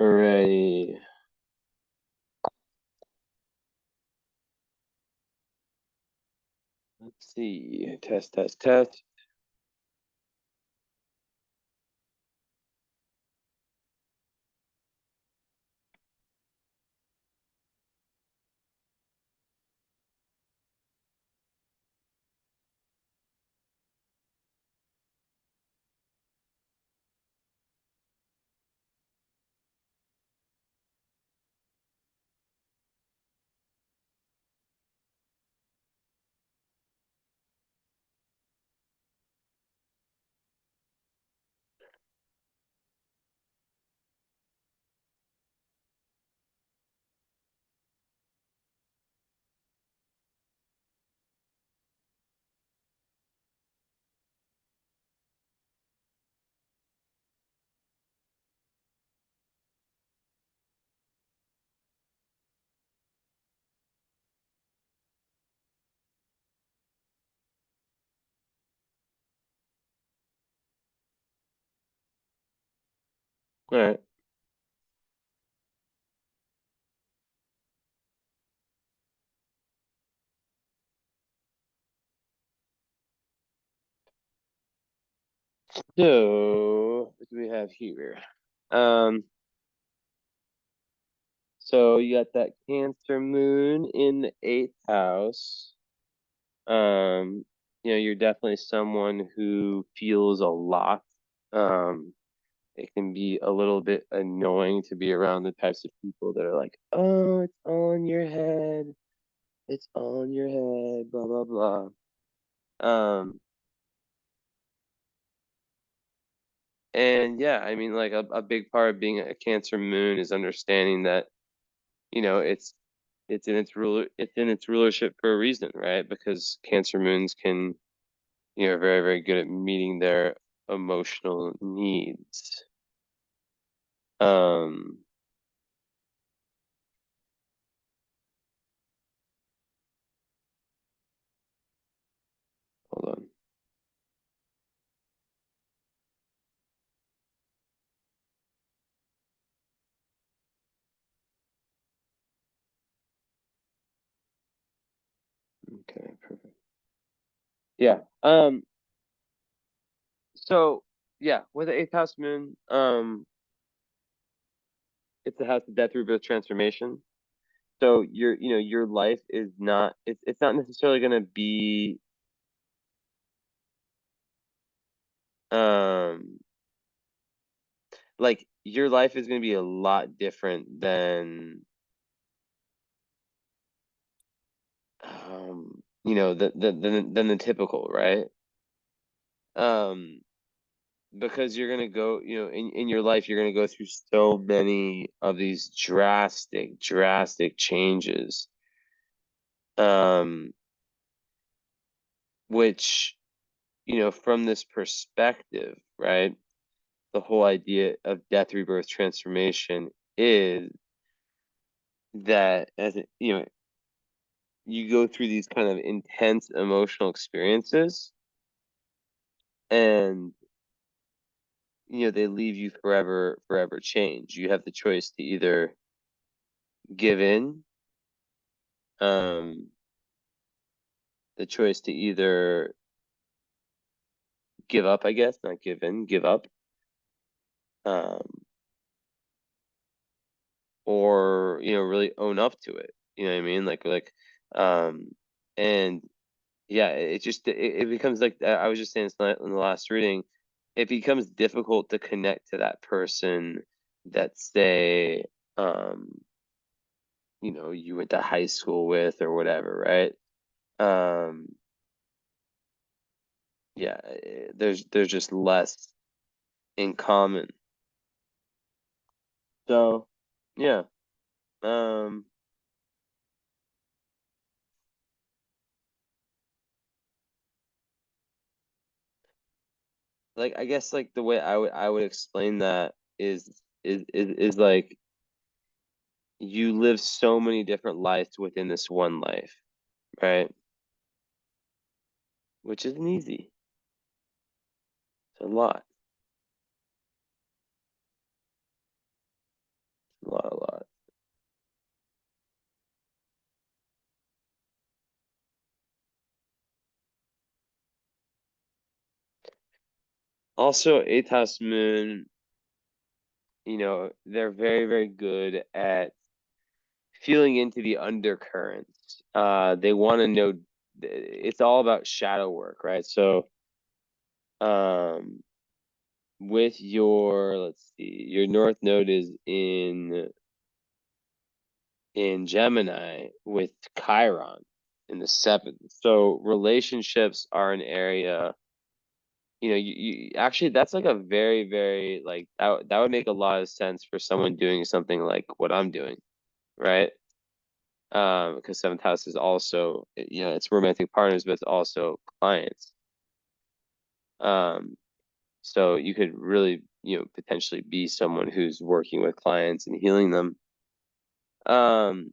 Alrighty. Let's see. Test, test, test. All right. So, what do we have here? Um, so you got that Cancer moon in the eighth house. Um, you're definitely someone who feels a lot. Um, it can be a little bit annoying to be around the types of people that are like, "Oh, it's on your head. It's on your head, blah blah blah." Um, and yeah, I mean, like a big part of being a Cancer moon is understanding that, it's in its rulership for a reason, right? Because Cancer moons can, are very, very good at meeting their emotional needs. Um, hold on. Okay, perfect. Yeah. So yeah, with the eighth house moon, it's the house of death, rebirth, transformation. So your life is not, it's not necessarily gonna be um like your life is gonna be a lot different than than the typical, right? Um, because you're gonna go, in your life, you're gonna go through so many of these drastic, drastic changes. Um, which, from this perspective, right? The whole idea of death, rebirth, transformation is that you go through these kind of intense emotional experiences, and they leave you forever changed. You have the choice to either give in, um the choice to either give up, I guess, not give in, give up, um or really own up to it. You know what I mean? Um and yeah, it becomes like, I was just saying this in the last reading. It becomes difficult to connect to that person that, say, um you went to high school with or whatever, right? um yeah, there's just less in common. So yeah, um like, I guess, like, the way I would explain that is like, you live so many different lives within this one life, right? Which isn't easy. It's a lot. a lot. Also, eighth house moon, they're very, very good at feeling into the undercurrents. They want to know, it's all about shadow work, right? So, um, with your, let's see, your North Node is in Gemini with Chiron in the seventh. So relationships are an area, you actually, that's like a very, very, like, that would make a lot of sense for someone doing something like what I'm doing, right? Because seventh house is also, it's romantic partners, but it's also clients. Um, so you could really, potentially be someone who's working with clients and healing them. Um,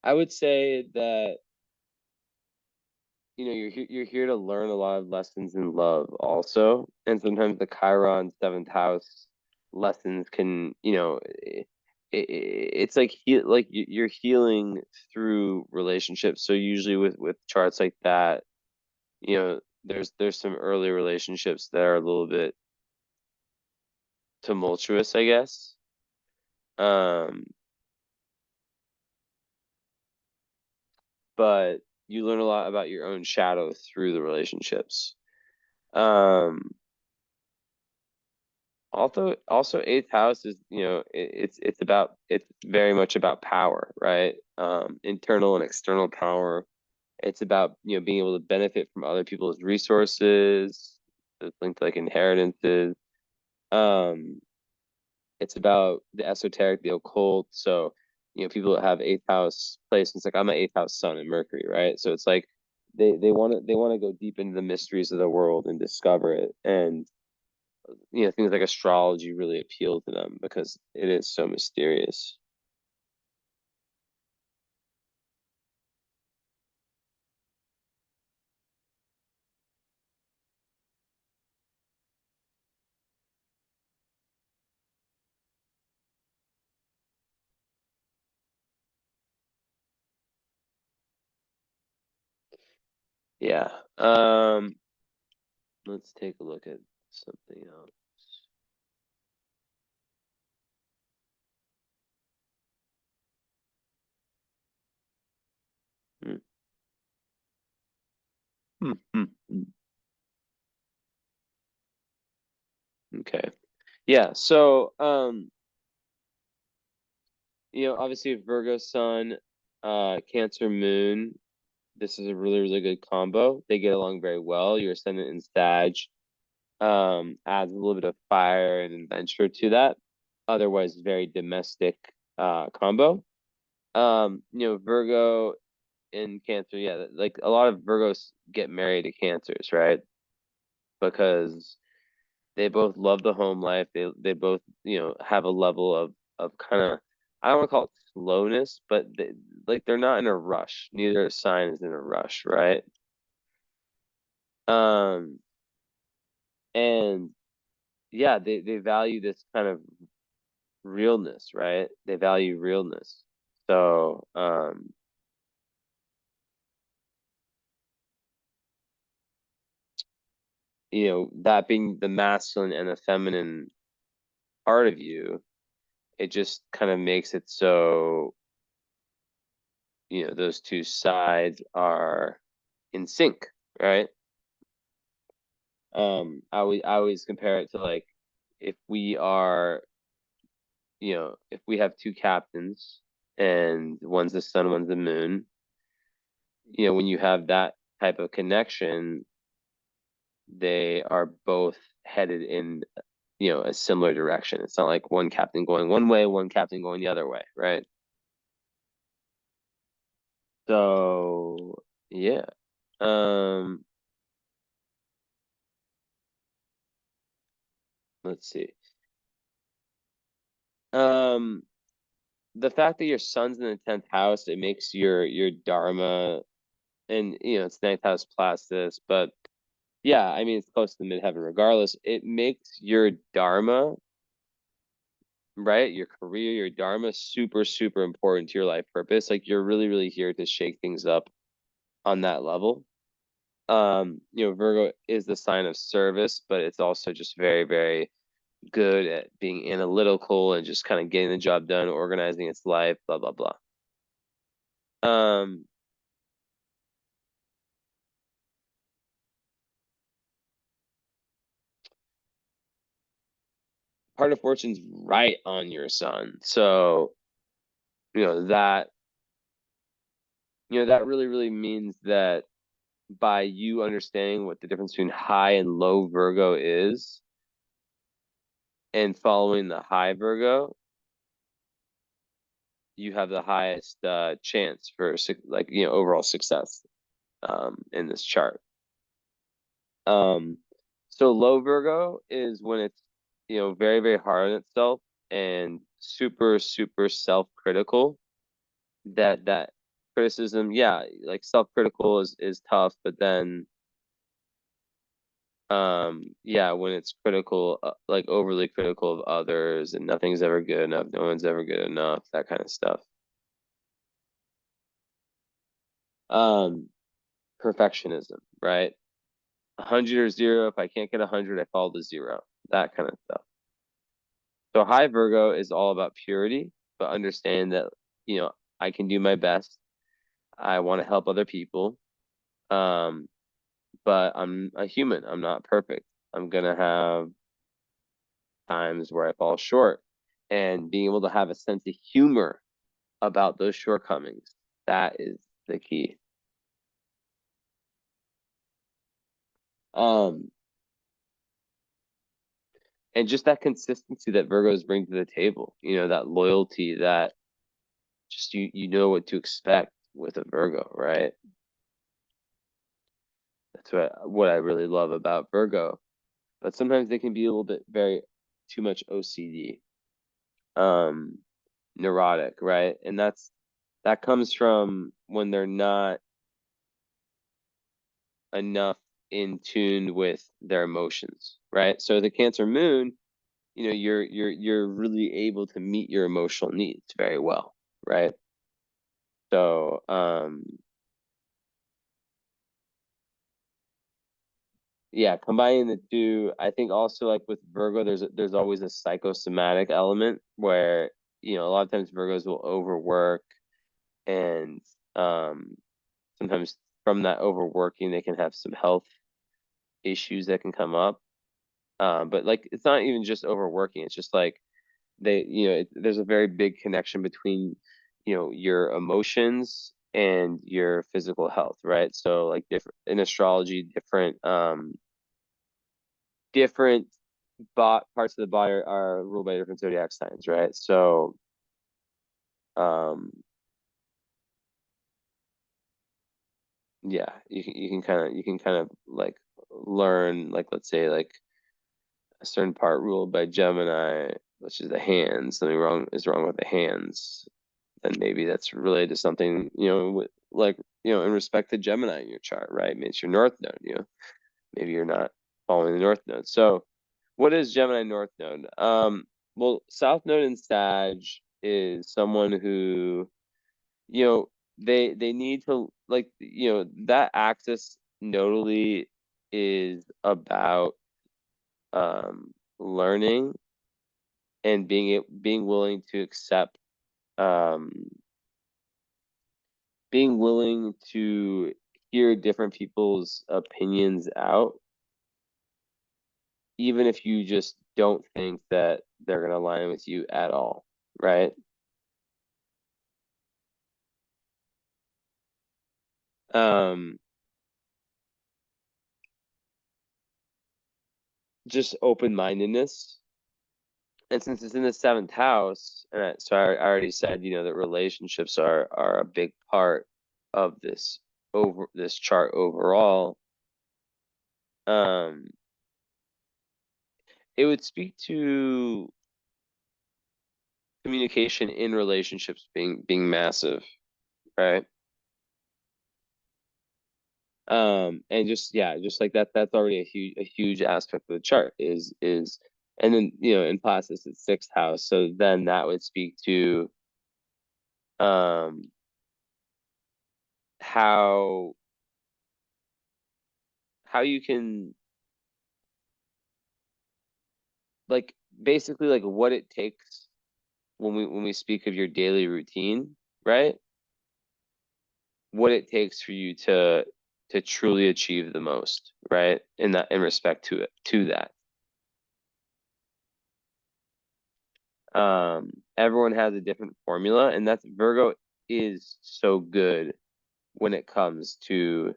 I would say that, you're here to learn a lot of lessons in love also, and sometimes the Chiron seventh house lessons can, it's like you're healing through relationships. So usually with charts like that, there's some early relationships that are a little bit tumultuous, I guess. Um, but you learn a lot about your own shadow through the relationships. Um, also eighth house is, it's very much about power, right? Internal and external power. It's about, being able to benefit from other people's resources. It's linked to like inheritances. Um, it's about the esoteric, the occult. So, people that have eighth house placements, like I'm an eighth house sun in Mercury, right? So it's like they want to go deep into the mysteries of the world and discover it. And things like astrology really appeal to them because it is so mysterious. Yeah. Let's take a look at something else. Hmm. Hmm, hmm, hmm. Okay. Yeah. So, obviously Virgo sun, Cancer moon. This is a really, really good combo. They get along very well. Your ascendant in Sag, adds a little bit of fire and adventure to that. Otherwise, very domestic, combo. Virgo in Cancer, yeah, like a lot of Virgos get married to Cancers, right? Because they both love the home life. They both, have a level of kind of, I don't want to call it slowness, but they're not in a rush. Neither sign is in a rush, right? Um, and yeah, they value this kind of realness, right? They value realness. So, that being the masculine and the feminine part of you, it just kind of makes it so, those two sides are in sync, right? I always compare it to like if we are, if we have two captains and one's the sun, one's the moon, when you have that type of connection, they are both headed in, a similar direction. It's not like one captain going one way, one captain going the other way, right? So yeah. Um, let's see. Um, the fact that your sun's in the 10th house, it makes your dharma. and it's ninth house Placidus, but yeah, I mean it's close to midheaven regardless. It makes your dharma, right? Your career, your dharma super, super important to your life purpose. Like you're really, really here to shake things up on that level. Virgo is the sign of service, but it's also just very, very good at being analytical and just kind of getting the job done, organizing its life, blah, blah, blah. Um, part of fortune's right on your sun. So, you know, that, that really, really means that by you understanding what the difference between high and low Virgo is and following the high Virgo, you have the highest chance for overall success in this chart. So low Virgo is when it's very, very hard on itself and super, super self-critical. That criticism, yeah, like self-critical is tough, but then yeah, when it's critical, like overly critical of others and nothing's ever good enough, no one's ever good enough, that kind of stuff. Um, Perfectionism, right? 100 or 0. If I can't get 100, I fall to 0. That kind of stuff. So high Virgo is all about purity, but understand that, I can do my best. I want to help other people. But I'm a human. I'm not perfect. I'm gonna have times where I fall short. And being able to have a sense of humor about those shortcomings, that is the key. Um, and just that consistency that Virgos bring to the table, that loyalty, that just you know what to expect with a Virgo, right? That's what I really love about Virgo. But sometimes they can be a little bit very too much OCD, um, neurotic, right? And that comes from when they're not enough in tune with their emotions, right? So the Cancer Moon, you're really able to meet your emotional needs very well, right? So yeah, combining the two, I think also like with Virgo, there's always a psychosomatic element where, a lot of times Virgos will overwork and sometimes from that overworking they can have some health issues that can come up. But like it's not even just overworking, it's just like there's a very big connection between, your emotions and your physical health, right? So like different in astrology, different parts of the body are ruled by different zodiac signs, right? So um yeah, you can kind of like learn, like let's say like a certain part ruled by Gemini, which is the hands. Something wrong with the hands, then maybe that's related to something, like in respect to Gemini in your chart, right? Maybe it's your North Node, maybe you're not following the North Node. So what is Gemini North Node? Well, South Node in Sag is someone who, you know, they need to like, that axis nodally is about learning and being willing to accept, um being willing to hear different people's opinions out, even if you just don't think that they're going to align with you at all, right? Um, just open-mindedness. And since it's in the seventh house, and so I already said, that relationships are a big part of this chart overall. Um, it would speak to communication in relationships being massive, right? And just yeah, just like that, that's already a huge aspect of the chart is and then in Placidus it's sixth house, so then that would speak to um how you can like basically like what it takes when we speak of your daily routine, right? What it takes for you to truly achieve the most, right? In respect to that. Everyone has a different formula, and that's Virgo is so good when it comes to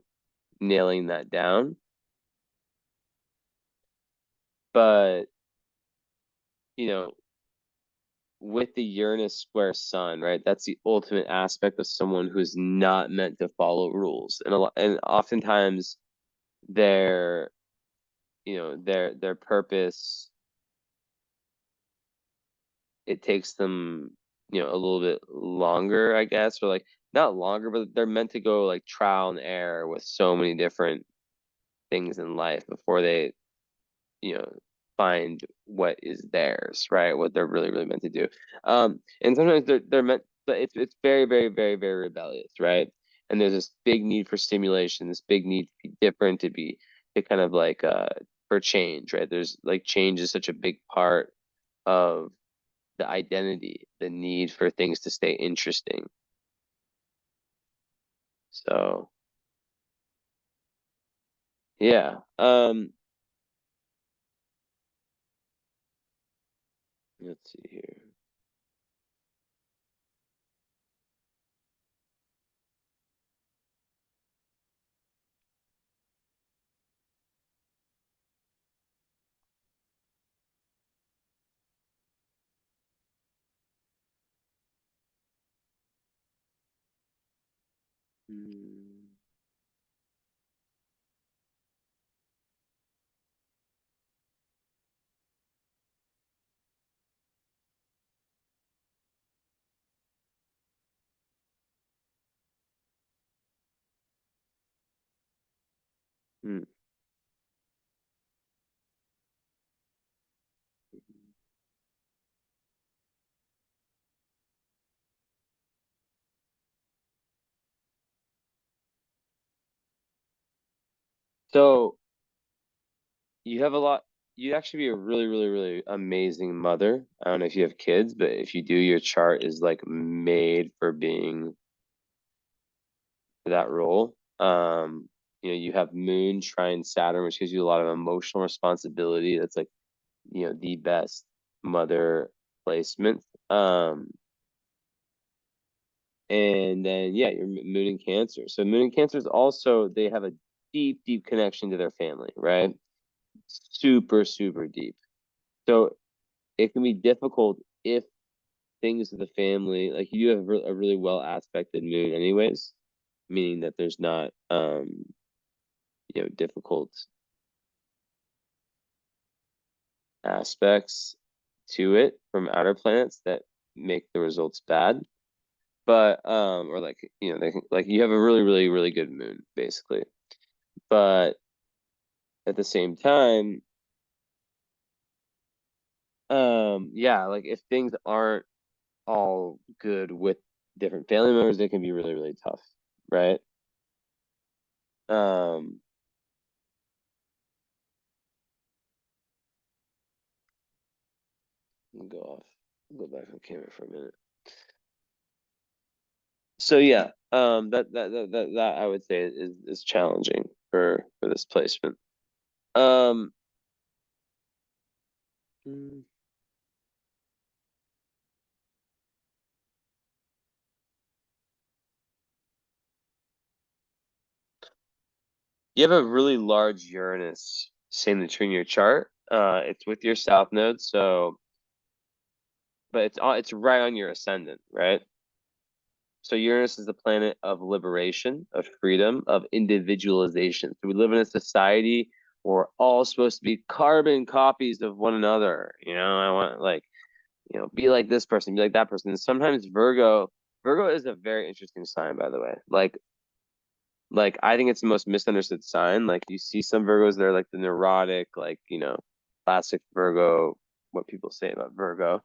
nailing that down. But, you know, with the Uranus square sun, right? That's the ultimate aspect of someone who's not meant to follow rules. And oftentimes their, their purpose, it takes them, a little bit longer, I guess, or like not longer, but they're meant to go like trial and error with so many different things in life before they, you know, find what is theirs, right? What they're really, really meant to do. And sometimes they're meant, but it's very, very, very, very rebellious, right? And there's this big need for stimulation, this big need to be different, to kind of like for change, right? There's like change is such a big part of the identity, the need for things to stay interesting. So yeah. Let's see here. Hmm. Hmm. So you have a lot. You'd actually be a really, really, really amazing mother. I don't know if you have kids, but if you do, your chart is like made for being that role. You have Moon, Trine, Saturn, which gives you a lot of emotional responsibility. That's like, the best mother placement. And then yeah, your Moon in Cancer. So Moon in Cancer is also they have a deep, deep connection to their family, right? Super, super deep. So it can be difficult if things of the family, like you have a really well aspected moon anyways, meaning that there's not difficult aspects to it from outer planets that make the results bad. But or like, like you have a really, really, really good moon, basically. But at the same time, yeah, like if things aren't all good with different family members, it can be really, really tough, right? Um, go off, go back on camera for a minute. So yeah, that I would say is challenging for this placement. Um, mm, you have a really large Uranus signature in your chart. It's with your South Node, so but it's right on your ascendant, right? So Uranus is the planet of liberation, of freedom, of individualization. So we live in a society where we're all supposed to be carbon copies of one another. I want like, be like this person, be like that person. And sometimes Virgo is a very interesting sign, by the way. Like Like I think it's the most misunderstood sign. Like you see some Virgos, they're like the neurotic, like, classic Virgo, what people say about Virgo.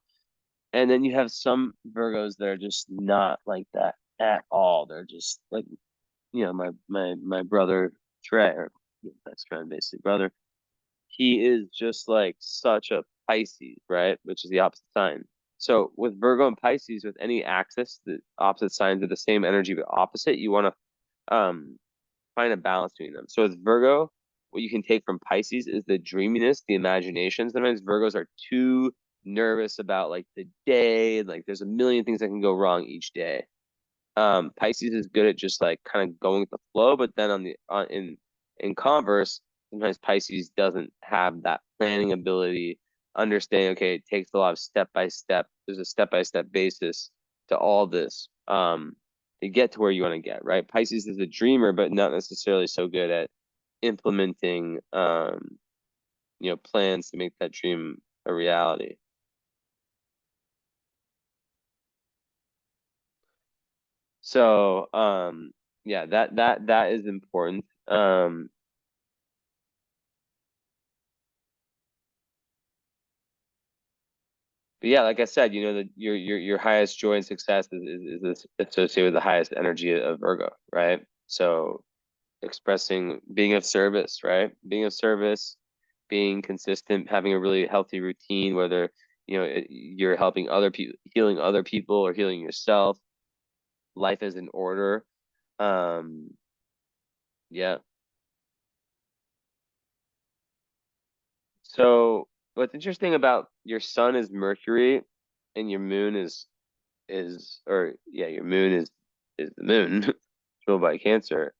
And then you have some Virgos that are just not like that at all. They're just like, my brother Trey, or best friend, basically brother, he is just like such a Pisces, right? Which is the opposite sign. So with Virgo and Pisces, with any axis, the opposite signs are the same energy but opposite. You want to find a balance between them. So with Virgo, what you can take from Pisces is the dreaminess, the imagination. Sometimes Virgos are too nervous about like the day, like there's a million things that can go wrong each day. Pisces is good at just like kind of going with the flow, but then in converse, sometimes Pisces doesn't have that planning ability, understanding, okay, it takes a lot of step by step. There's a step by step basis to all this to get to where you want to get, right? Pisces is a dreamer, but not necessarily so good at implementing plans to make that dream a reality. So yeah, that is important. But yeah, like I said, that your highest joy and success is associated with the highest energy of Virgo, right? So expressing, being of service, right? Being of service, being consistent, having a really healthy routine, whether you're helping other people, healing other people, or healing yourself. Life is in order. Um, yeah. So what's interesting about your sun is Mercury, and your moon or yeah, your moon is the moon, ruled by Cancer.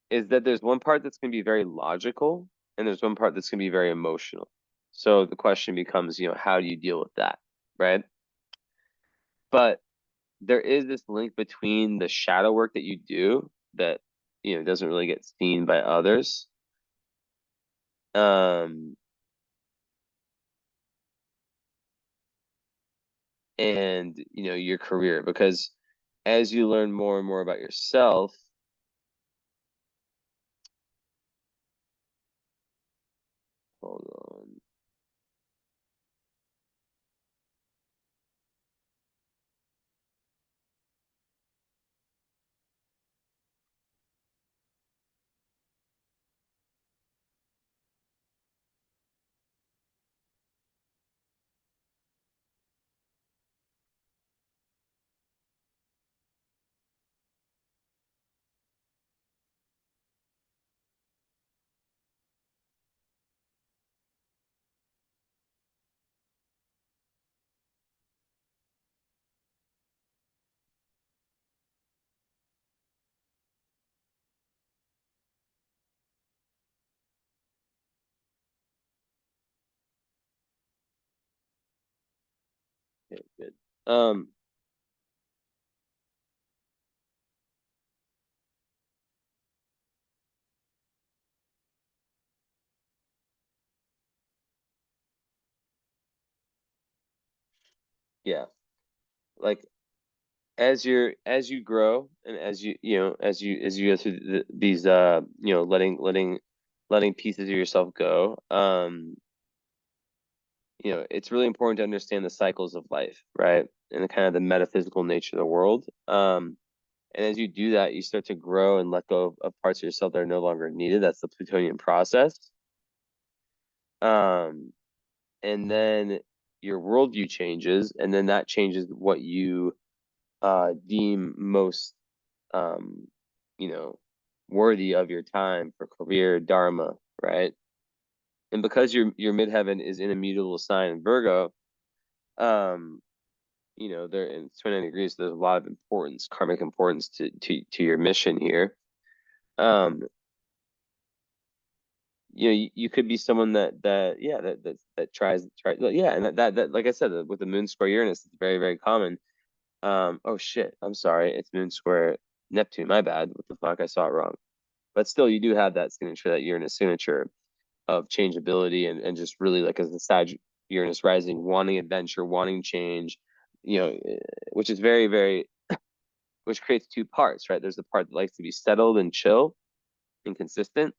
Is that there's one part that's gonna be very logical, and there's one part that's gonna be very emotional. So the question becomes, how do you deal with that, right? But there is this link between the shadow work that you do that doesn't really get seen by others. Um, and your career, because as you learn more and more about yourself, hold on. Okay, good. Yeah, like as you grow, and as you go through these letting pieces of yourself go, it's really important to understand the cycles of life, right? And the kind of the metaphysical nature of the world. And as you do that, you start to grow and let go of parts of yourself that are no longer needed. That's the Plutonian process. Um, and then your worldview changes, and then that changes what you deem most um, you know, worthy of your time for career dharma, right? And because your midheaven is in a mutable sign in Virgo, um, there in 29 degrees, there's a lot of importance, karmic importance to your mission here. Um, you could be someone that yeah that tries yeah, and that like I said, with the moon square Uranus, it's very very common. Oh shit, I'm sorry, it's moon square Neptune. My bad. What the fuck? I saw it wrong. But still, you do have that signature, that Uranus signature of changeability, and just really like as the Sag Uranus rising, wanting adventure, wanting change, which is very, very which creates two parts, right? There's the part that likes to be settled and chill and consistent,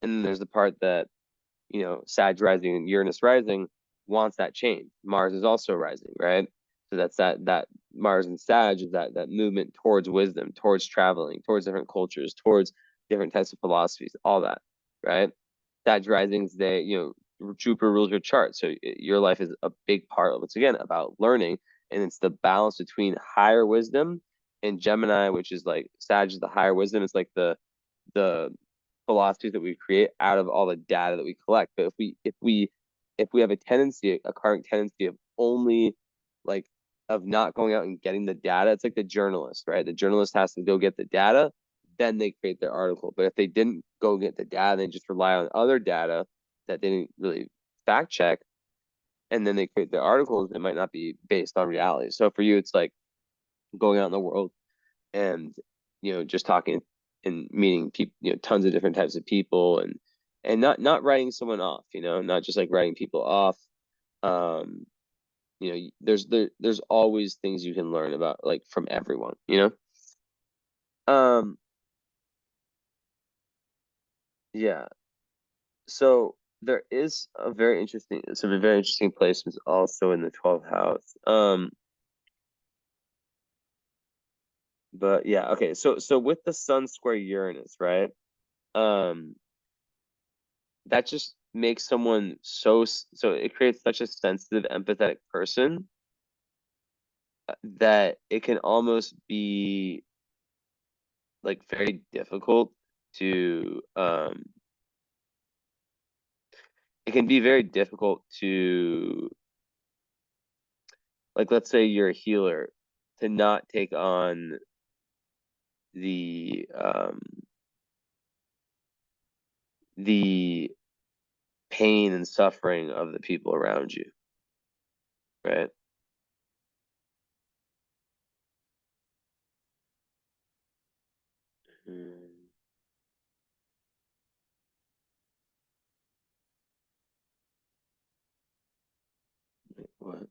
and then there's the part that, Sag rising and Uranus rising wants that change. Mars is also rising, right? So that's that Mars and Sag is that movement towards wisdom, towards traveling, towards different cultures, towards different types of philosophies, all that, right? Sag risings, Jupiter rules your chart, so your life is a big part, once again, about learning, and it's the balance between higher wisdom and Gemini, which is like Sag is the higher wisdom. It's like the philosophies that we create out of all the data that we collect. But if we have a current tendency of only like of not going out and getting the data, it's like the journalist, right? The journalist has to go get the data, then they create their article. But if they didn't go get the data, they just rely on other data that they didn't really fact check, and then they create their articles that might not be based on reality. So for you, it's like going out in the world and just talking and meeting people, tons of different types of people, and not writing someone off, not just like writing people off. um there's always things you can learn about, like, from everyone. um yeah, so there is some very interesting placements also in the 12th house. But yeah, okay, so with the Sun square Uranus, right? um that just makes someone so it creates such a sensitive, empathetic person that it can almost be like very difficult to it can be very difficult to, like, let's say you're a healer, to not take on the pain and suffering of the people around you, right? Mm, what?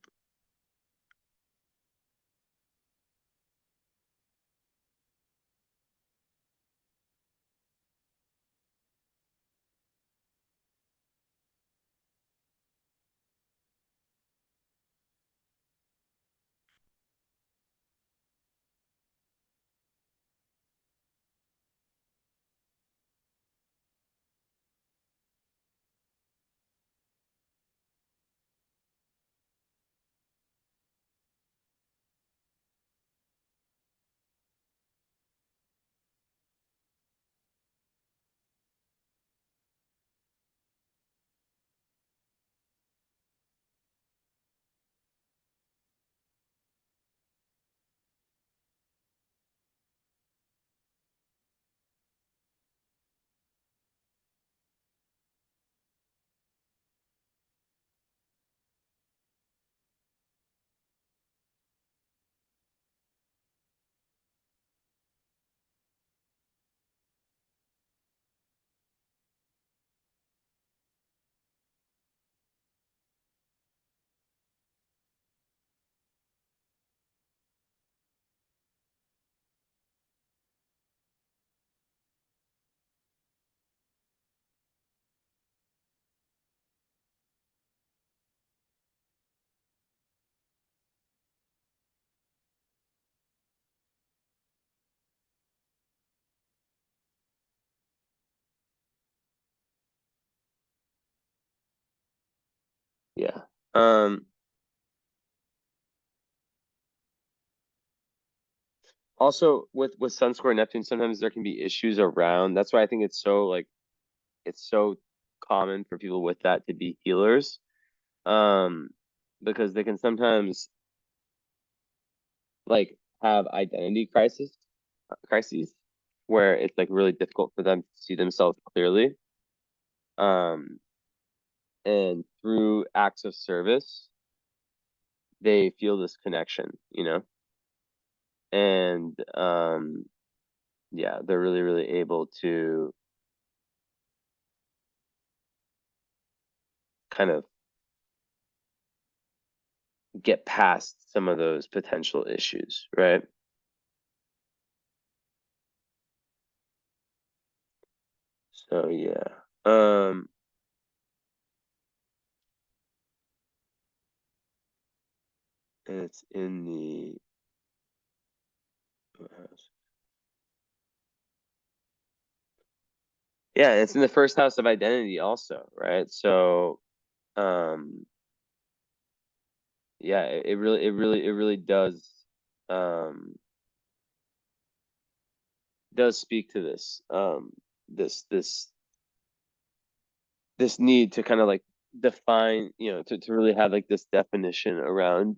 Yeah. Also, with Sun square Neptune, sometimes there can be issues around. That's why I think it's so common for people with that to be healers, um, because they can sometimes like have identity crises, where it's like really difficult for them to see themselves clearly. Um, and through acts of service, they feel this connection, and yeah, they're really, really able to kind of get past some of those potential issues, right? So yeah. Um, and it's in the what house? Yeah, it's in the first house of identity also, right? So um yeah, it really um does speak to this this this need to kind of like define, to really have like this definition around,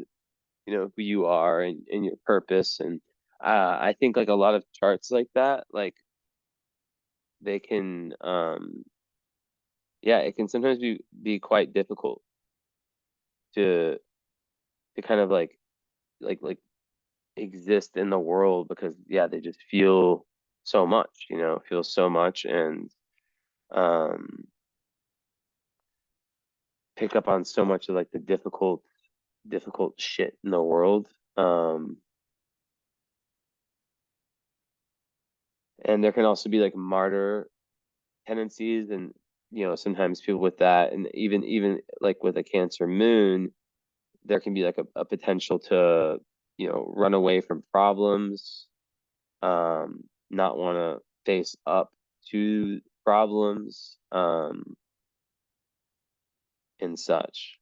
who you are and your purpose. And I think like a lot of charts like that, like they can yeah, it can sometimes be quite difficult to kind of like exist in the world because yeah, they just feel so much, feel so much and um pick up on so much of like the difficult shit in the world. Um and there can also be like martyr tendencies and sometimes people with that, and even like with a Cancer moon there can be like a potential to run away from problems, not want to face up to problems, and such.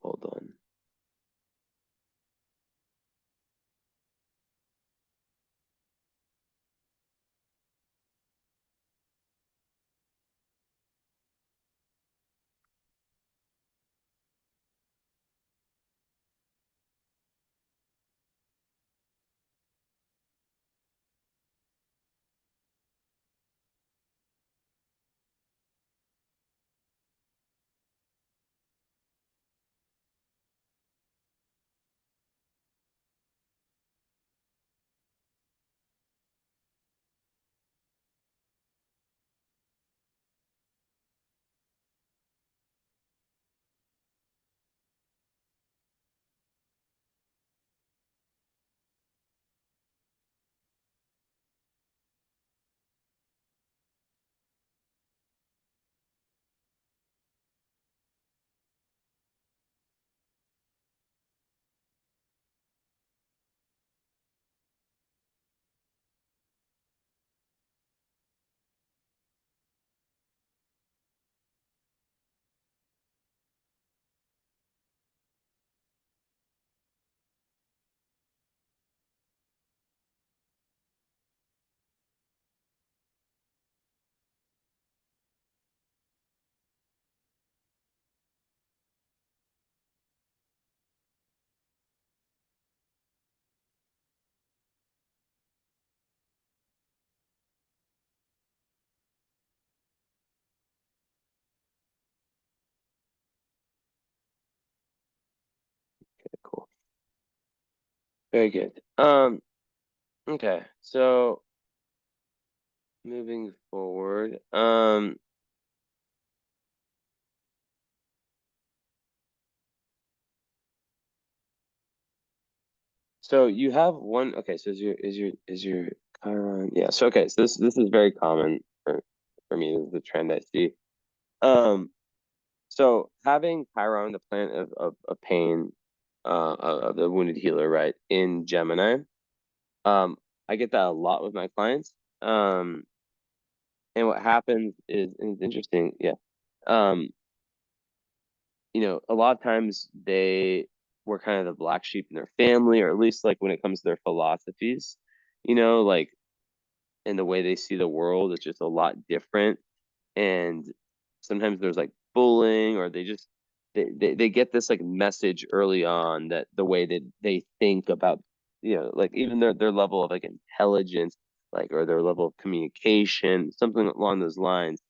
Hold on. Okay, cool. Very good. Okay, so moving forward, so you have one. Okay, so is your Chiron? Yeah. So okay, so this is very common for me. This is the trend I see. Um, so having Chiron, the planet of pain, of the wounded healer, right, in Gemini. I get that a lot with my clients. And what happens is, and it's interesting, yeah. Um, a lot of times they were kind of the black sheep in their family, or at least like when it comes to their philosophies, like in the way they see the world, it's just a lot different. And sometimes there's like bullying, or they get this like message early on that the way that they think about, like even their level of like intelligence, like, or their level of communication, something along those lines,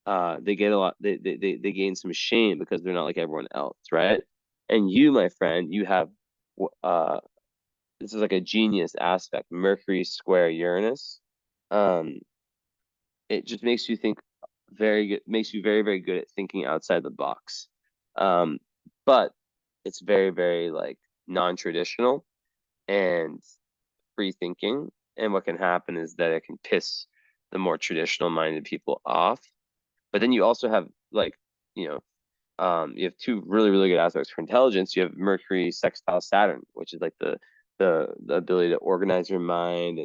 they get a lot, they gain some shame because they're not like everyone else, right? And you, my friend, you have uh this is like a genius aspect, Mercury square Uranus. um it just makes you think very good, makes you very, very good at thinking outside the box. Um, but it's very, very like non-traditional and free thinking. And what can happen is that it can piss the more traditional minded people off. But then you also have like, you know, you have two really, really good aspects for intelligence. You have Mercury sextile Saturn, which is like the ability to organize your mind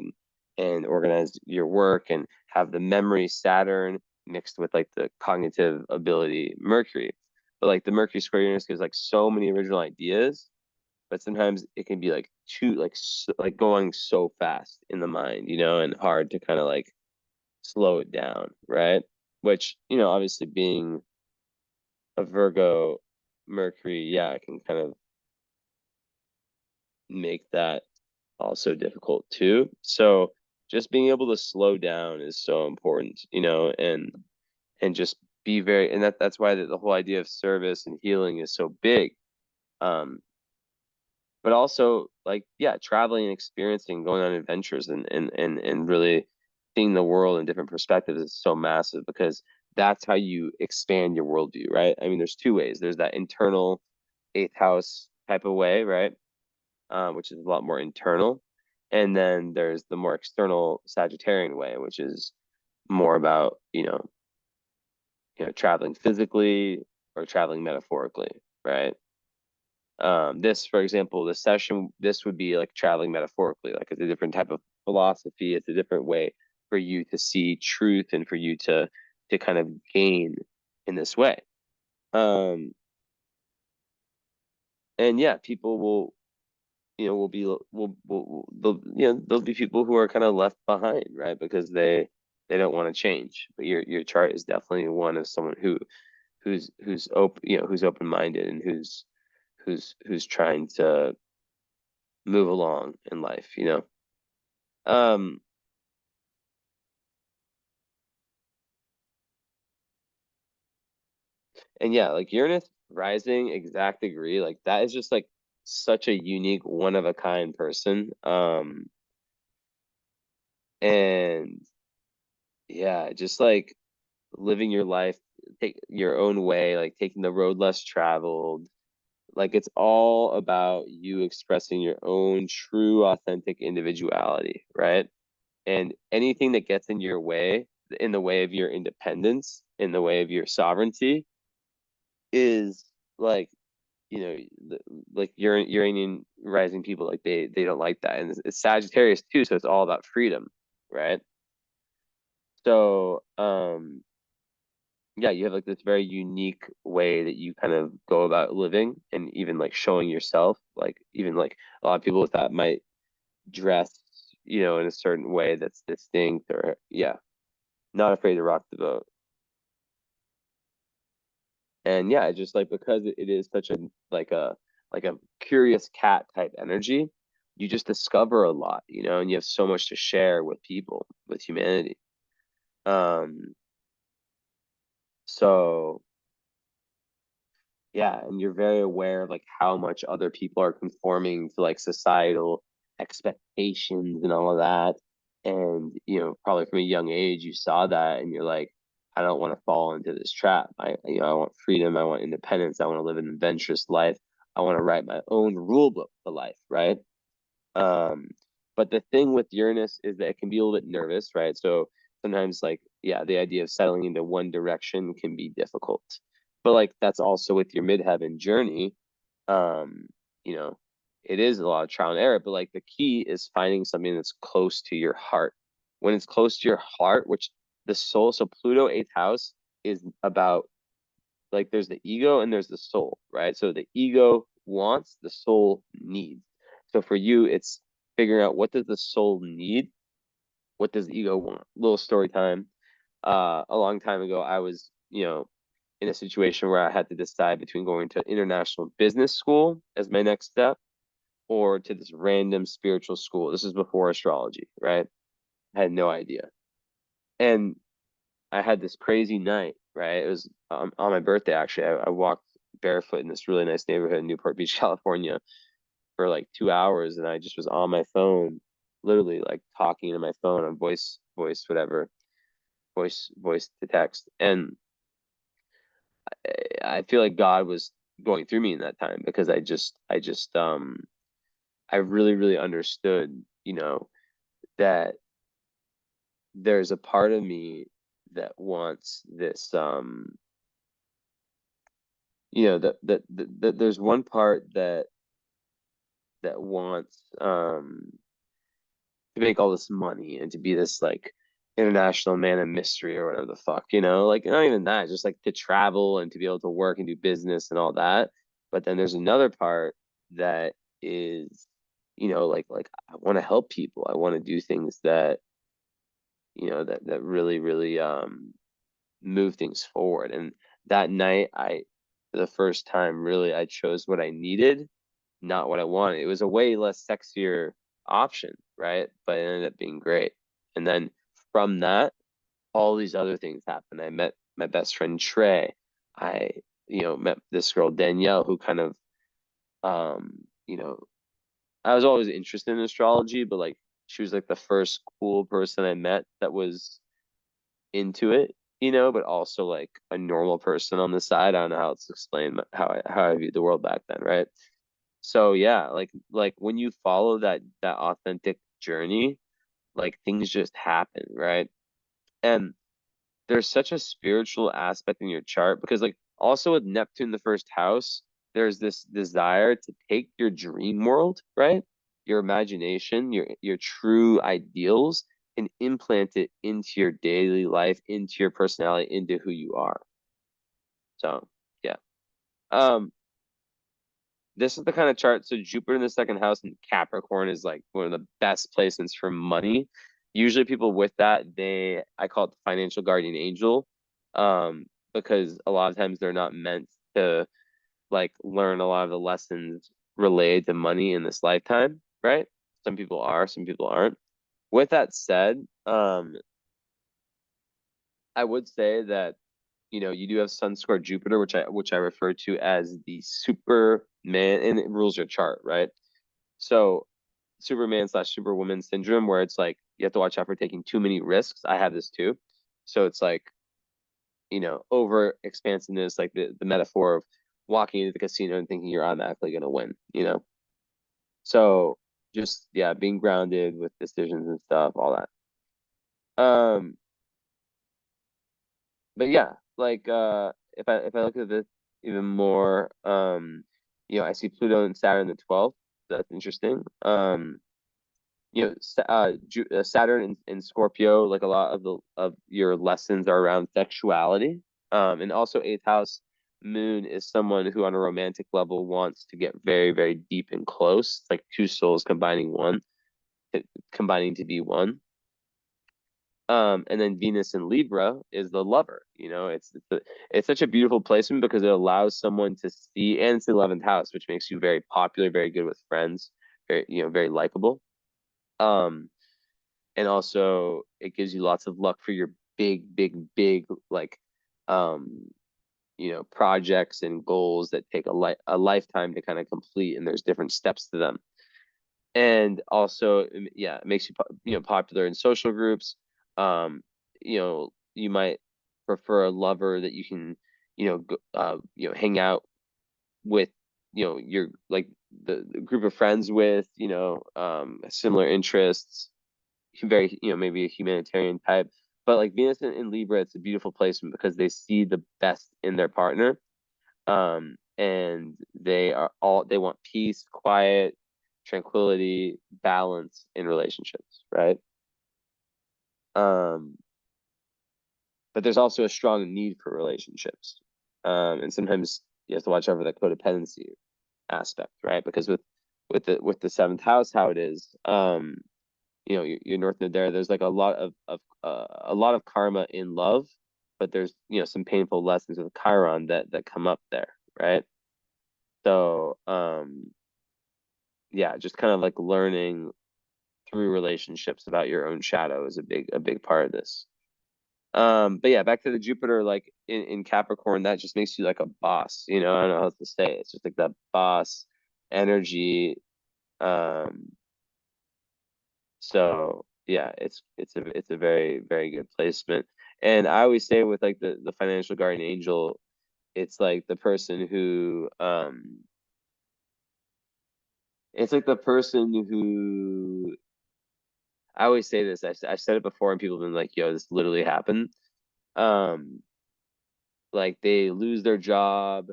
and organize your work and have the memory Saturn mixed with like the cognitive ability Mercury. But like the Mercury square Uranus gives like so many original ideas, but sometimes it can be like too like going so fast in the mind, and hard to kind of like slow it down, right? Which, obviously being a Virgo Mercury, yeah, it can kind of make that also difficult too. So just being able to slow down is so important, and just be very, and that's why the whole idea of service and healing is so big. Um, but also like, yeah, traveling and experiencing, going on adventures and really seeing the world in different perspectives is so massive because that's how you expand your worldview, right? I mean, there's two ways. There's that internal eighth house type of way, right? Which is a lot more internal. And then there's the more external Sagittarian way, which is more about, traveling physically or traveling metaphorically, right? This, for example, this session, this would be like traveling metaphorically, like it's a different type of philosophy. It's a different way for you to see truth and for you to kind of gain in this way. And yeah, people there'll be people who are kind of left behind, right? Because they don't want to change. But your chart is definitely one of someone who's open, who's open-minded and who's trying to move along in life. Um, and yeah, like Uranus rising exact degree, like that is just like such a unique, one of a kind person. And yeah, just like living your life, take your own way, like taking the road less traveled. Like it's all about you expressing your own true, authentic individuality, right? And anything that gets in the way of your independence, in the way of your sovereignty, is like, you know, like Uranian rising people, like they don't like that, and it's Sagittarius too, so it's all about freedom, right? So, yeah, you have like this very unique way that you kind of go about living and even like showing yourself. Like even like a lot of people with that might dress, in a certain way that's distinct or yeah, not afraid to rock the boat. And yeah, just like because it is such a like a curious cat type energy, you just discover a lot, and you have so much to share with people, with humanity. Um, so yeah, and you're very aware of like how much other people are conforming to like societal expectations and all of that. And probably from a young age you saw that and you're like, I don't want to fall into this trap. I want freedom, I want independence, I want to live an adventurous life. I want to write my own rule book for life, right? Um, but the thing with Uranus is that it can be a little bit nervous, right? So sometimes, like, yeah, the idea of settling into one direction can be difficult. But like that's also with your midheaven journey. Um, you know, it is a lot of trial and error, but like the key is finding something that's close to your heart. When it's close to your heart, which the soul, so Pluto eighth house is about like there's the ego and there's the soul, right? So the ego wants, the soul needs. So for you, it's figuring out what does the soul need, what does the ego want. Little story time. A long time ago, I was, in a situation where I had to decide between going to international business school as my next step or to this random spiritual school. This is before astrology, right? I had no idea. And I had this crazy night, right? It was on my birthday, actually. I walked barefoot in this really nice neighborhood in Newport Beach, California, for like 2 hours, and I just was on my phone, literally like talking to my phone on whatever, voice to text. And I feel like God was going through me in that time, because I really, really understood, that there's a part of me that wants this, that there's one part that wants to make all this money and to be this like international man of mystery or whatever the fuck, like not even that, just like to travel and to be able to work and do business and all that. But then there's another part that is, like I want to help people. I want to do things that, that really, really move things forward. And that night, for the first time, really, I chose what I needed, not what I wanted. It was a way less sexier option, right? But it ended up being great. And then from that, all these other things happened. I met my best friend Trey. I, met this girl Danielle, who kind of, um, you know, I was always interested in astrology, but like she was like the first cool person I met that was into it, but also like a normal person on the side. I don't know how to explain how I viewed the world back then, right? So yeah, like when you follow that authentic journey, like things just happen, right? And there's such a spiritual aspect in your chart, because like also with Neptune, the first house, there's this desire to take your dream world, right? Your imagination, your true ideals, and implant it into your daily life, into your personality, into who you are. So yeah. Um, this is the kind of chart. So Jupiter in the second house in Capricorn is like one of the best placements for money. Usually people with that, I call it the financial guardian angel, because a lot of times they're not meant to like learn a lot of the lessons related to money in this lifetime, right? Some people are, some people aren't. With that said, I would say that you do have Sun square Jupiter, which I refer to as the Superman, and it rules your chart, right? So Superman slash Superwoman syndrome, where it's like you have to watch out for taking too many risks. I have this too. So it's like, over expansiveness, like the metaphor of walking into the casino and thinking you're automatically going to win. So just, yeah, being grounded with decisions and stuff, all that. Um, but yeah, like if I look at this even more, I see Pluto and Saturn the 12th. That's interesting. Saturn in Scorpio, like a lot of your lessons are around sexuality. And also eighth house moon is someone who on a romantic level wants to get very, very deep and close, like two souls combining to be one. And then Venus in Libra is the lover. It's such a beautiful placement because it allows someone to see, and it's the 11th house, which makes you very popular, very good with friends, very likable. Um, and also it gives you lots of luck for your big, big, big, like, um, projects and goals that take a lifetime to kind of complete, and there's different steps to them. And also, yeah, it makes you popular in social groups. You might prefer a lover that you can, hang out with, your like the group of friends with, similar interests, very, maybe a humanitarian type. But like Venus in Libra, it's a beautiful placement because they see the best in their partner. And they want peace, quiet, tranquility, balance in relationships, right? Um, but there's also a strong need for relationships. And sometimes you have to watch over the codependency aspect, right? Because with the seventh house, how it is, your North Node there's like a lot of karma in love, but there's some painful lessons with Chiron that come up there, right? So yeah, just kind of like learning through relationships about your own shadow is a big part of this. But yeah, back to the Jupiter, like in Capricorn, that just makes you like a boss, I don't know how to say it. It's just like that boss energy. Um, So yeah, it's a very, very good placement. And I always say with like the financial guardian angel, it's like the person who it's like the person who I always say this. I've said it before, and people have been like, "Yo, this literally happened." Um, like they lose their job,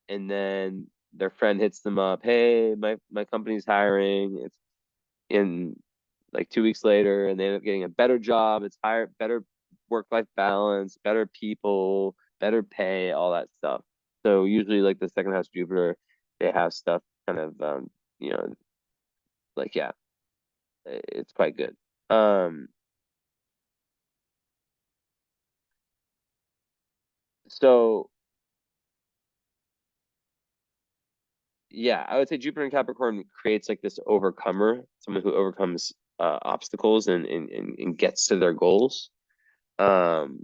and then their friend hits them up, "Hey, my company's hiring." It's in like 2 weeks later, and they end up getting a better job. It's higher, better work-life balance, better people, better pay, all that stuff. So usually, like the second house Jupiter, they have stuff kind of you know, like yeah, it's quite good. Um, so yeah, I would say Jupiter and Capricorn creates like this overcomer, someone who overcomes obstacles and gets to their goals. Um,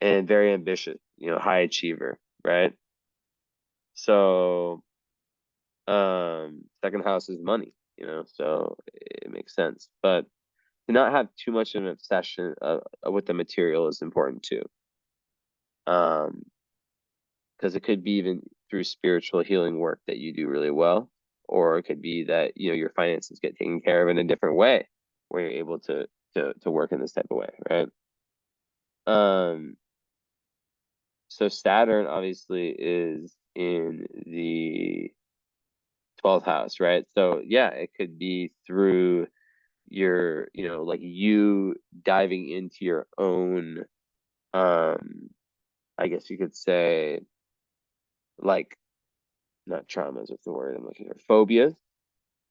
and very ambitious, high achiever, right? So, second house is money, so it makes sense. But to not have too much of an obsession with the material is important too. Because it could be even through spiritual healing work that you do really well, or it could be that your finances get taken care of in a different way, where you're able to work in this type of way, right? Um, so Saturn obviously is in the 12th house, right? So yeah, it could be through your, like you diving into your own, I guess you could say, like, not traumas, what's the word I'm looking for? Phobias.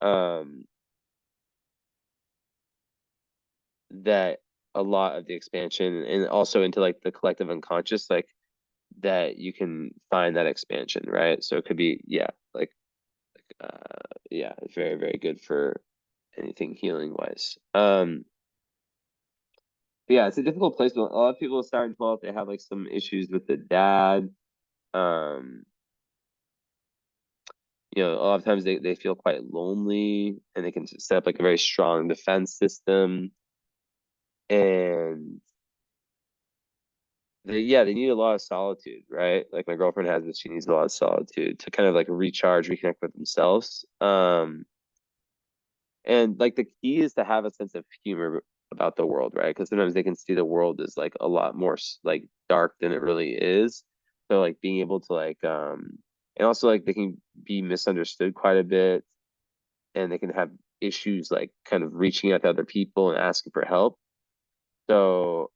Um, that a lot of the expansion and also into like the collective unconscious, like that you can find that expansion, right? So it could be, yeah, yeah, it's very, very good for anything healing wise. But yeah, it's a difficult place. A lot of people start in 12th, they have like some issues with the dad. Um, a lot of times they feel quite lonely, and they can set up like a very strong defense system. And they need a lot of solitude, right? Like my girlfriend has this, she needs a lot of solitude to kind of like recharge, reconnect with themselves. And like the key is to have a sense of humor about the world, right? Because sometimes they can see the world as like a lot more like dark than it really is. So like being able to like and also like they can be misunderstood quite a bit, and they can have issues like kind of reaching out to other people and asking for help. So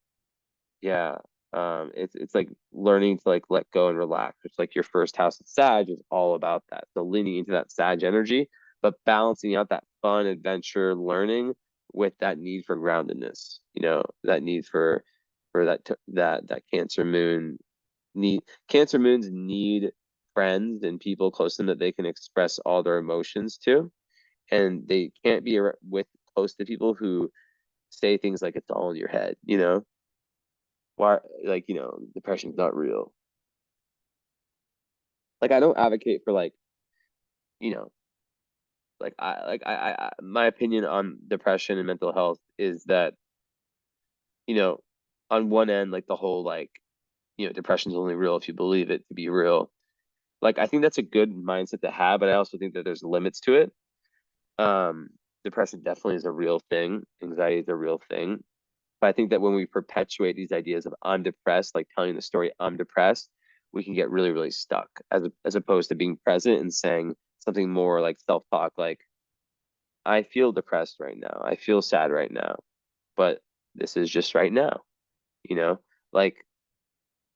yeah, it's like learning to like let go and relax. It's like your first house of Sag is all about that. So leaning into that Sag energy, but balancing out that fun adventure learning with that need for groundedness. That need for that Cancer moon need. Cancer moons need friends and people close to them that they can express all their emotions to, and they can't be with close to people who say things like it's all in your head. Why, like, depression's not real. Like I don't advocate for like, you know my opinion on depression and mental health is that, you know on one end, like the whole like, depression's only real if you believe it to be real. Like I think that's a good mindset to have, but I also think that there's limits to it. um Depression definitely is a real thing, anxiety is a real thing. But I think that when we perpetuate these ideas of I'm depressed, like telling the story I'm depressed, we can get really, really stuck, as opposed to being present and saying something more like self-talk, like I feel depressed right now. I feel sad right now, but this is just right now, you know? Like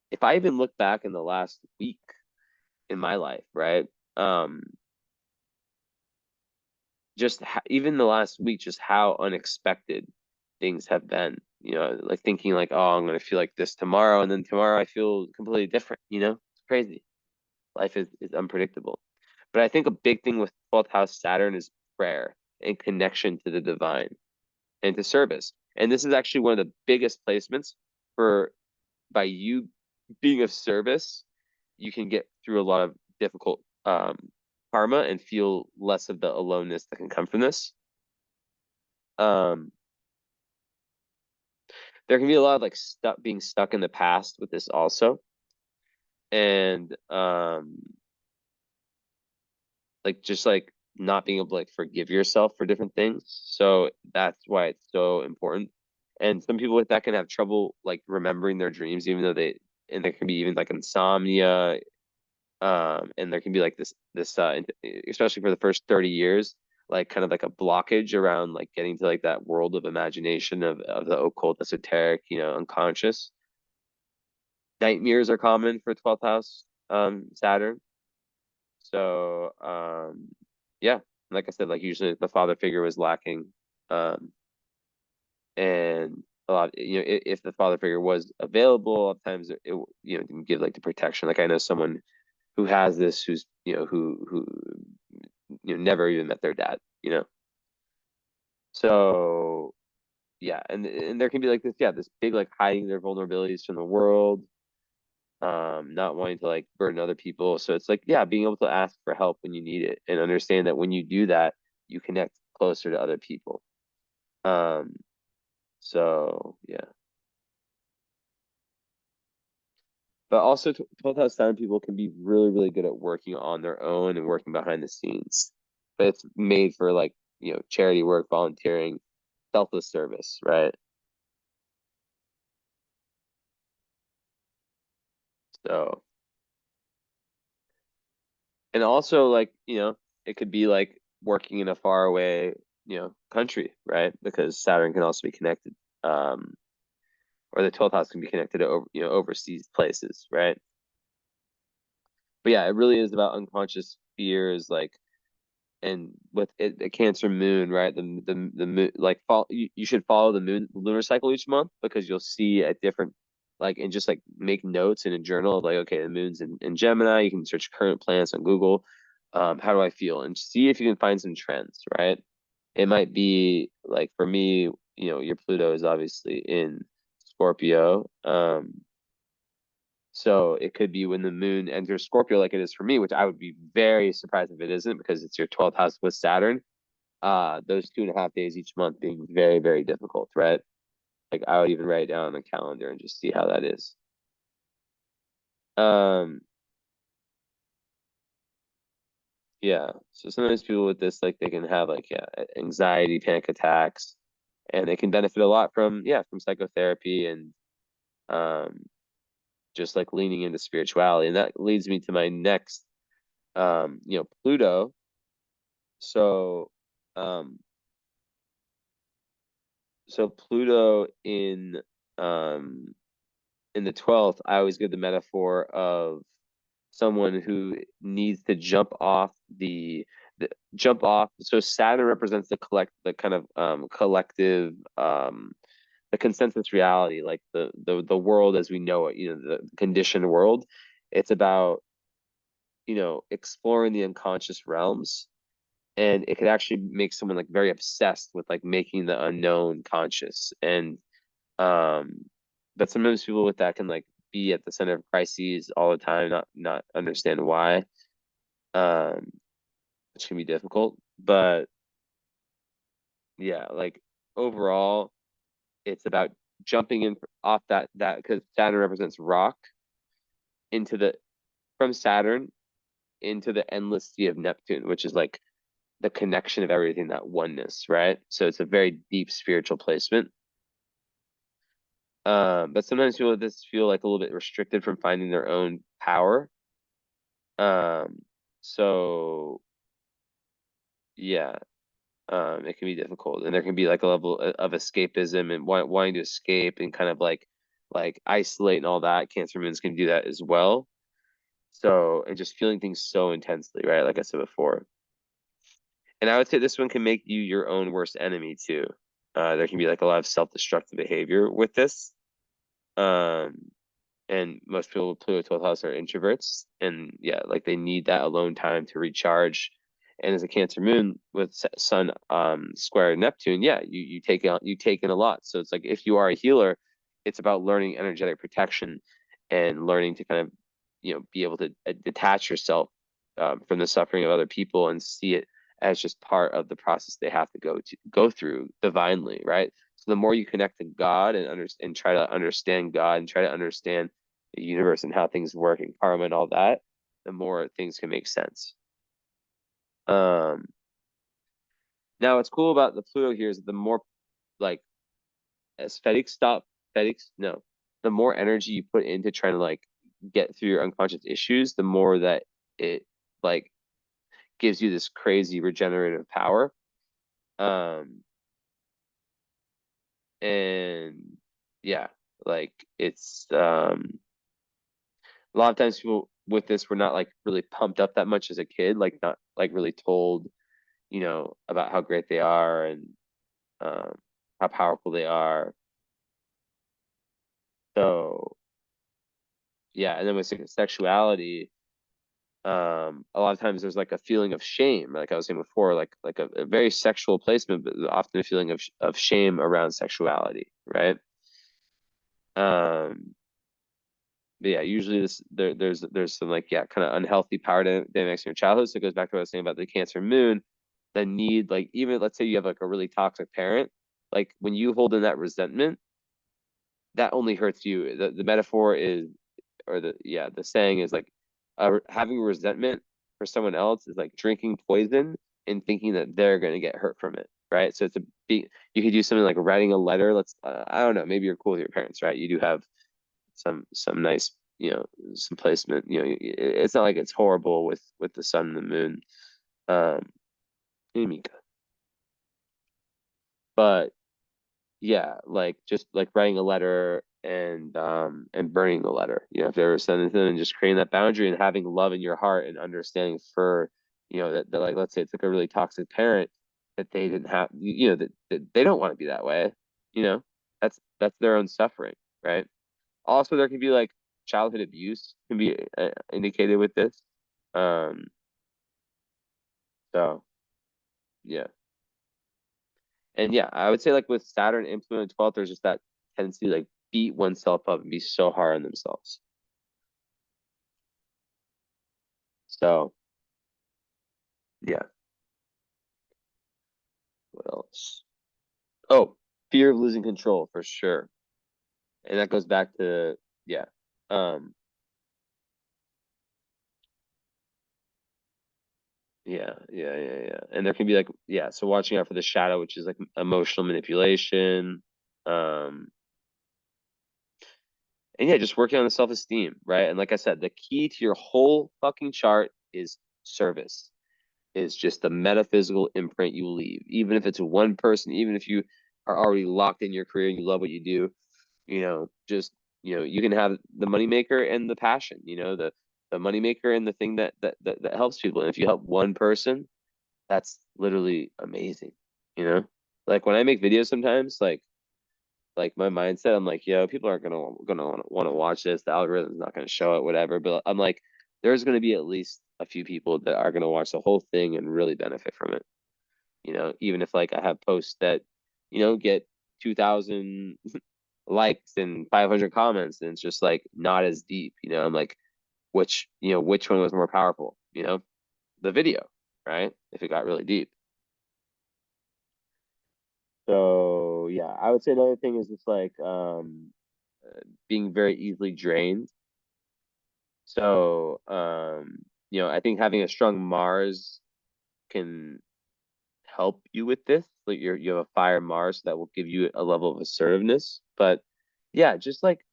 if I even look back in the last week in my life, right? Um, just even the last week, just how unexpected things have been. Like thinking like, oh, I'm gonna feel like this tomorrow, and then tomorrow I feel completely different. It's crazy. Life is unpredictable. But I think a big thing with 12th house Saturn is prayer and connection to the divine and to service. And this is actually one of the biggest placements for by you being of service, you can get through a lot of difficult karma and feel less of the aloneness that can come from this. Um, there can be a lot of like being stuck in the past with this also. and like just like not being able to like forgive yourself for different things. So that's why it's so important. And some people with that can have trouble like remembering their dreams, even though and there can be even like insomnia, and there can be like especially for the first 30 years, like kind of like a blockage around like getting to like that world of imagination of the occult, esoteric, unconscious. Nightmares are common for 12th house Saturn. So yeah, like I said, like usually the father figure was lacking, um, and a lot, if the father figure was available, a lot of times didn't give like the protection. Like I know someone who has this, who's who never even met their dad, So yeah, and there can be like this big like hiding their vulnerabilities from the world, not wanting to like burden other people. So it's like, yeah, being able to ask for help when you need it and understand that when you do that, you connect closer to other people. Um, so yeah. But also 12th house sign people can be really, really good at working on their own and working behind the scenes. But it's made for like, charity work, volunteering, selfless service, right? So, and also like, it could be like working in a far away, country, right? Because Saturn can also be connected, um, or the 12th house can be connected to overseas places, right? But yeah, it really is about unconscious fears, like, and with it, the Cancer moon, right? The moon, like, you should follow the lunar cycle each month because you'll see a different, like, and just like make notes in a journal of like, okay, the moon's in Gemini. You can search current planets on Google. How do I feel? And see if you can find some trends, right? It might be like for me, your Pluto is obviously in Scorpio. So it could be when the moon enters Scorpio, like it is for me, which I would be very surprised if it isn't because it's your 12th house with Saturn. Those 2.5 days each month being very, very difficult, right? Like I would even write it down on the calendar and just see how that is. Um, yeah. So sometimes people with this, like they can have like anxiety, panic attacks, and they can benefit a lot from from psychotherapy and um just like leaning into spirituality. And that leads me to my next Pluto. So um Pluto um in the 12th, I always give the metaphor of someone who needs to jump off. So Saturn represents the kind of collective, the consensus reality, like the world as we know it, the conditioned world. It's about, exploring the unconscious realms, and it could actually make someone like very obsessed with like making the unknown conscious. And but sometimes people with that can like be at the center of crises all the time, not understand why, um, which can be difficult. But yeah, like overall, it's about jumping in off that because Saturn represents rock into the from Saturn into the endless sea of Neptune, which is like the connection of everything, that oneness, right? So it's a very deep spiritual placement. But sometimes people with this feel like a little bit restricted from finding their own power. Um, so yeah, it can be difficult, and there can be like a level of escapism and wanting to escape and kind of like isolate and all that. Cancer moons can do that as well. So, and just feeling things so intensely, right? Like I said before. And I would say this one can make you your own worst enemy too. There can be like a lot of self-destructive behavior with this. Um, and most people with Pluto 12th house are introverts, and yeah, like they need that alone time to recharge. And as a Cancer moon with Sun square Neptune, yeah, you take in a lot. So it's like if you are a healer, it's about learning energetic protection and learning to kind of be able to detach yourself from the suffering of other people and see it as just part of the process they have to go through divinely, right? So the more you connect to God and try to understand God and try to understand the universe and how things work and karma and all that, the more things can make sense. Um, Now what's cool about the Pluto here is that the more like aesthetic stop aesthetics, no, the more energy you put into trying to like get through your unconscious issues, the more that it like gives you this crazy regenerative power. Um, and yeah, like it's a lot of times people with this were not like really pumped up that much as a kid, like not like really told, about how great they are and um, how powerful they are. So yeah, and then with sexuality, a lot of times there's like a feeling of shame, like I was saying before, like a very sexual placement, but often a feeling of shame around sexuality, right? Um, but yeah, usually there's some like yeah, kind of unhealthy power dynamics in your childhood. So it goes back to what I was saying about the Cancer moon, the need, like even let's say you have like a really toxic parent, like when you hold in that resentment, that only hurts you. The metaphor is, or the saying is like, having resentment for someone else is like drinking poison and thinking that they're going to get hurt from it, right? So it's a big, you could do something like writing a letter. I don't know, maybe you're cool with your parents, right? You do have some nice, some placement. It's not like it's horrible with the sun and the moon. Um, but yeah, like just like writing a letter and burning the letter. If they were sending it and just creating that boundary and having love in your heart and understanding for, that like let's say it's like a really toxic parent that they didn't have, that they don't want to be that way, you know, that's their own suffering, right? Also, there can be like childhood abuse can be indicated with this. Um, so yeah. And yeah, I would say like with Saturn in Pluto in 12th, there's just that tendency to like beat oneself up and be so hard on themselves. So yeah, what else? Oh, fear of losing control for sure. And that goes back to yeah. Um yeah. And there can be like yeah, so watching out for the shadow, which is like emotional manipulation. Um and yeah, just working on the self-esteem, right? And like I said, the key to your whole fucking chart is service. Is just the metaphysical imprint you leave. Even if it's one person, even if you are already locked in your career and you love what you do, just you can have the moneymaker and the passion, the moneymaker and the thing that helps people. And if you help one person, that's literally amazing, you know? Like when I make videos sometimes, like my mindset, I'm like, people aren't gonna want to watch this. The algorithm's not gonna show it, whatever. But I'm like, there's gonna be at least a few people that are gonna watch the whole thing and really benefit from it. Even if like I have posts that, get 2,000 likes and 500 comments, and it's just like not as deep. I'm like, which one was more powerful? The video, right? If it got really deep. So yeah, I would say another thing is just like being very easily drained. So, I think having a strong Mars can help you with this. Like you have a fire Mars that will give you a level of assertiveness. But yeah, just like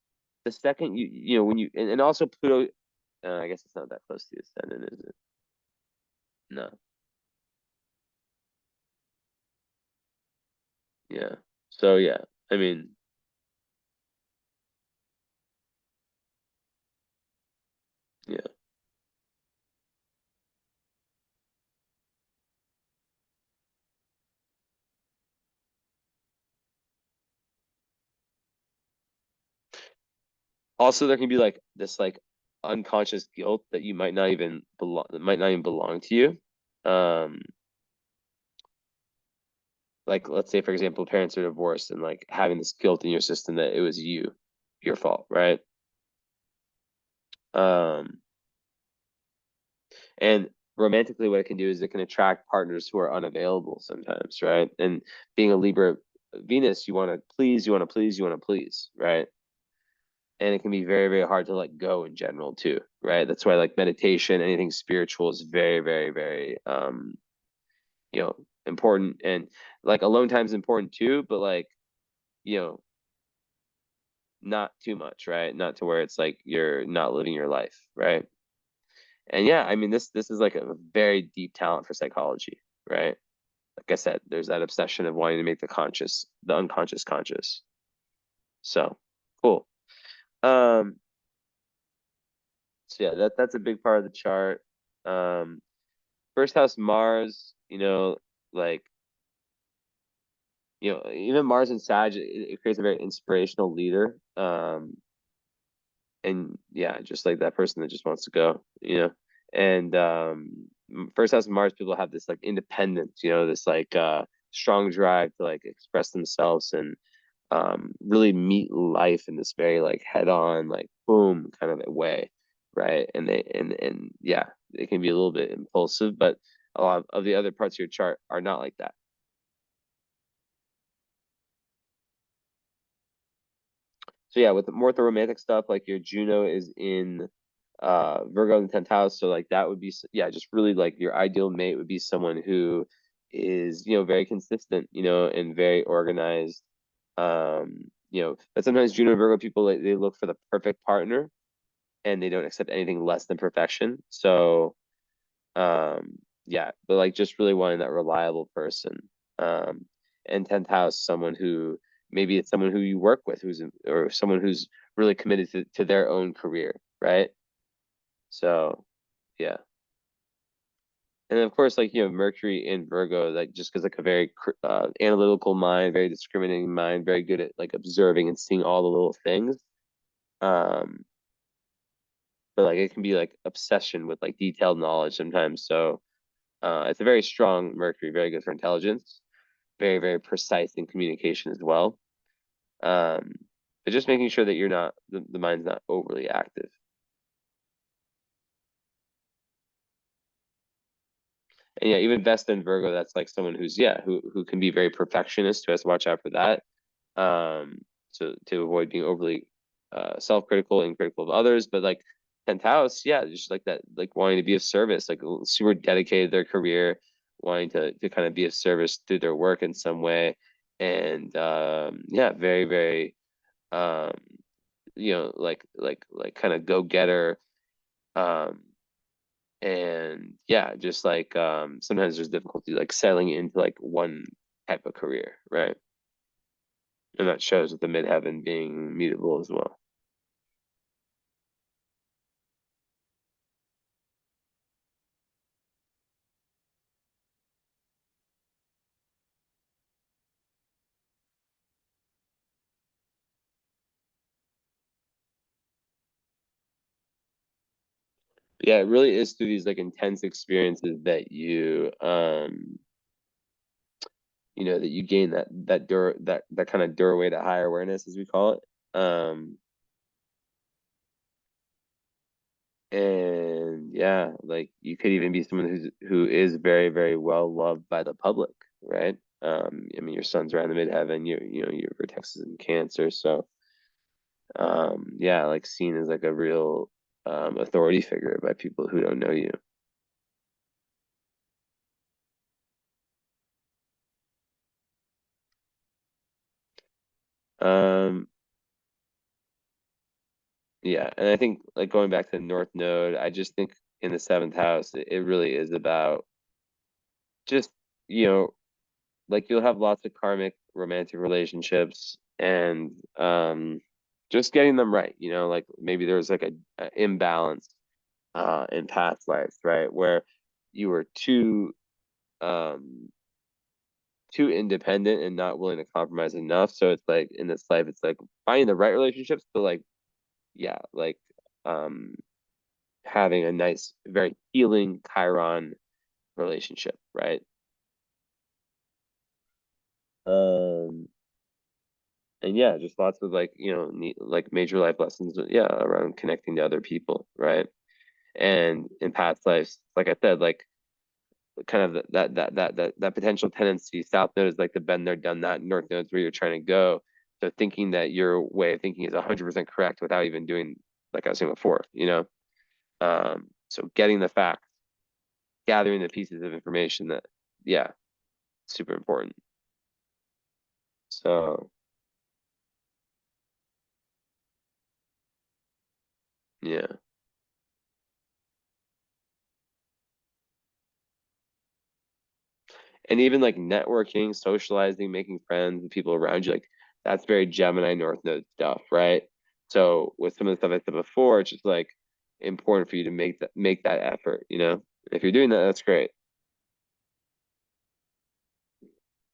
the second when you and also Pluto, I guess it's not that close to the ascendant, is it? No. Yeah. So yeah, I mean, yeah. Also, there can be like this like unconscious guilt that you might not even belong to you. Like let's say for example, parents are divorced and like having this guilt in your system that it was your fault, right? Um, and romantically, what it can do is it can attract partners who are unavailable sometimes, right? And being a Libra Venus, you want to please, right? and it can be very, very hard to let go in general too, right? That's why like meditation, anything spiritual is very, very, very you know, important. And like alone time is important too, but like, you know, not too much, right? Not to where it's like you're not living your life, right? And yeah, I mean this is like a very deep talent for psychology, right? Like I said, there's that obsession of wanting to make the unconscious conscious. So cool. Um, so yeah, that's a big part of the chart. Um, First house Mars, like even Mars and Sag, it creates a very inspirational leader. And yeah, just like that person that just wants to go. And first house Mars people have this like independence, this like strong drive to like express themselves and really meet life in this very like head on, like boom kind of a way, right? And yeah, it can be a little bit impulsive, but a lot of the other parts of your chart are not like that. So yeah, with more the romantic stuff, like your Juno is in Virgo in the 10th house, so like that would be yeah, just really like your ideal mate would be someone who is very consistent, and very organized. But sometimes Juno and Virgo people like, they look for the perfect partner and they don't accept anything less than perfection. So yeah, but like just really wanting that reliable person. Um, and 10th house, someone who maybe it's someone who you work with or someone who's really committed to their own career, right? So yeah. And then of course, like Mercury in Virgo, like just because like a very analytical mind, very discriminating mind, very good at like observing and seeing all the little things. Um, but like it can be like obsession with like detailed knowledge sometimes. So it's a very strong Mercury, very good for intelligence, very, very precise in communication as well. Um, but just making sure that you're not the mind's not overly active. And yeah, even Vesta and Virgo, that's like someone who's who can be very perfectionist, who has to watch out for that. Um, to avoid being overly self-critical and critical of others. But like 10th house, yeah, just like that, like wanting to be of service, like super dedicated to their career, wanting to kind of be of service through their work in some way. And yeah, very, very um, like kind of go-getter. Um, and yeah, just like sometimes there's difficulty like settling into like one type of career, right? And that shows with the midheaven being mutable as well. Yeah, it really is through these like intense experiences that that you gain that kind of doorway to higher awareness, as we call it. And yeah, like you could even be someone who is very, very well loved by the public, right? I mean, your sun's around the midheaven, your vertex is in Cancer, so yeah, like seen as like a real authority figure by people who don't know you. Um, Yeah, and I think like going back to the North Node, I just think in the seventh house, it really is about just, you know, like you'll have lots of karmic romantic relationships and just getting them right, like maybe there's like a imbalance in past lives, right? Where you were um too independent and not willing to compromise enough. So it's like in this life, it's like finding the right relationships, but like yeah, like um having a nice, very healing Chiron relationship, right? Um, and yeah, just lots of like, like major life lessons, yeah, around connecting to other people, right? And in past lives, like I said, like kind of that potential tendency. South node is like the been there, done that. North node is where you're trying to go. So thinking that your way of thinking is 100% correct without even doing, like I was saying before, so getting the facts, gathering the pieces of information that, yeah, super important. So, yeah. And even like networking, socializing, making friends and people around you, like that's very Gemini North Node stuff, right? So with some of the stuff I said before, it's just like important for you to make that effort, If you're doing that, that's great.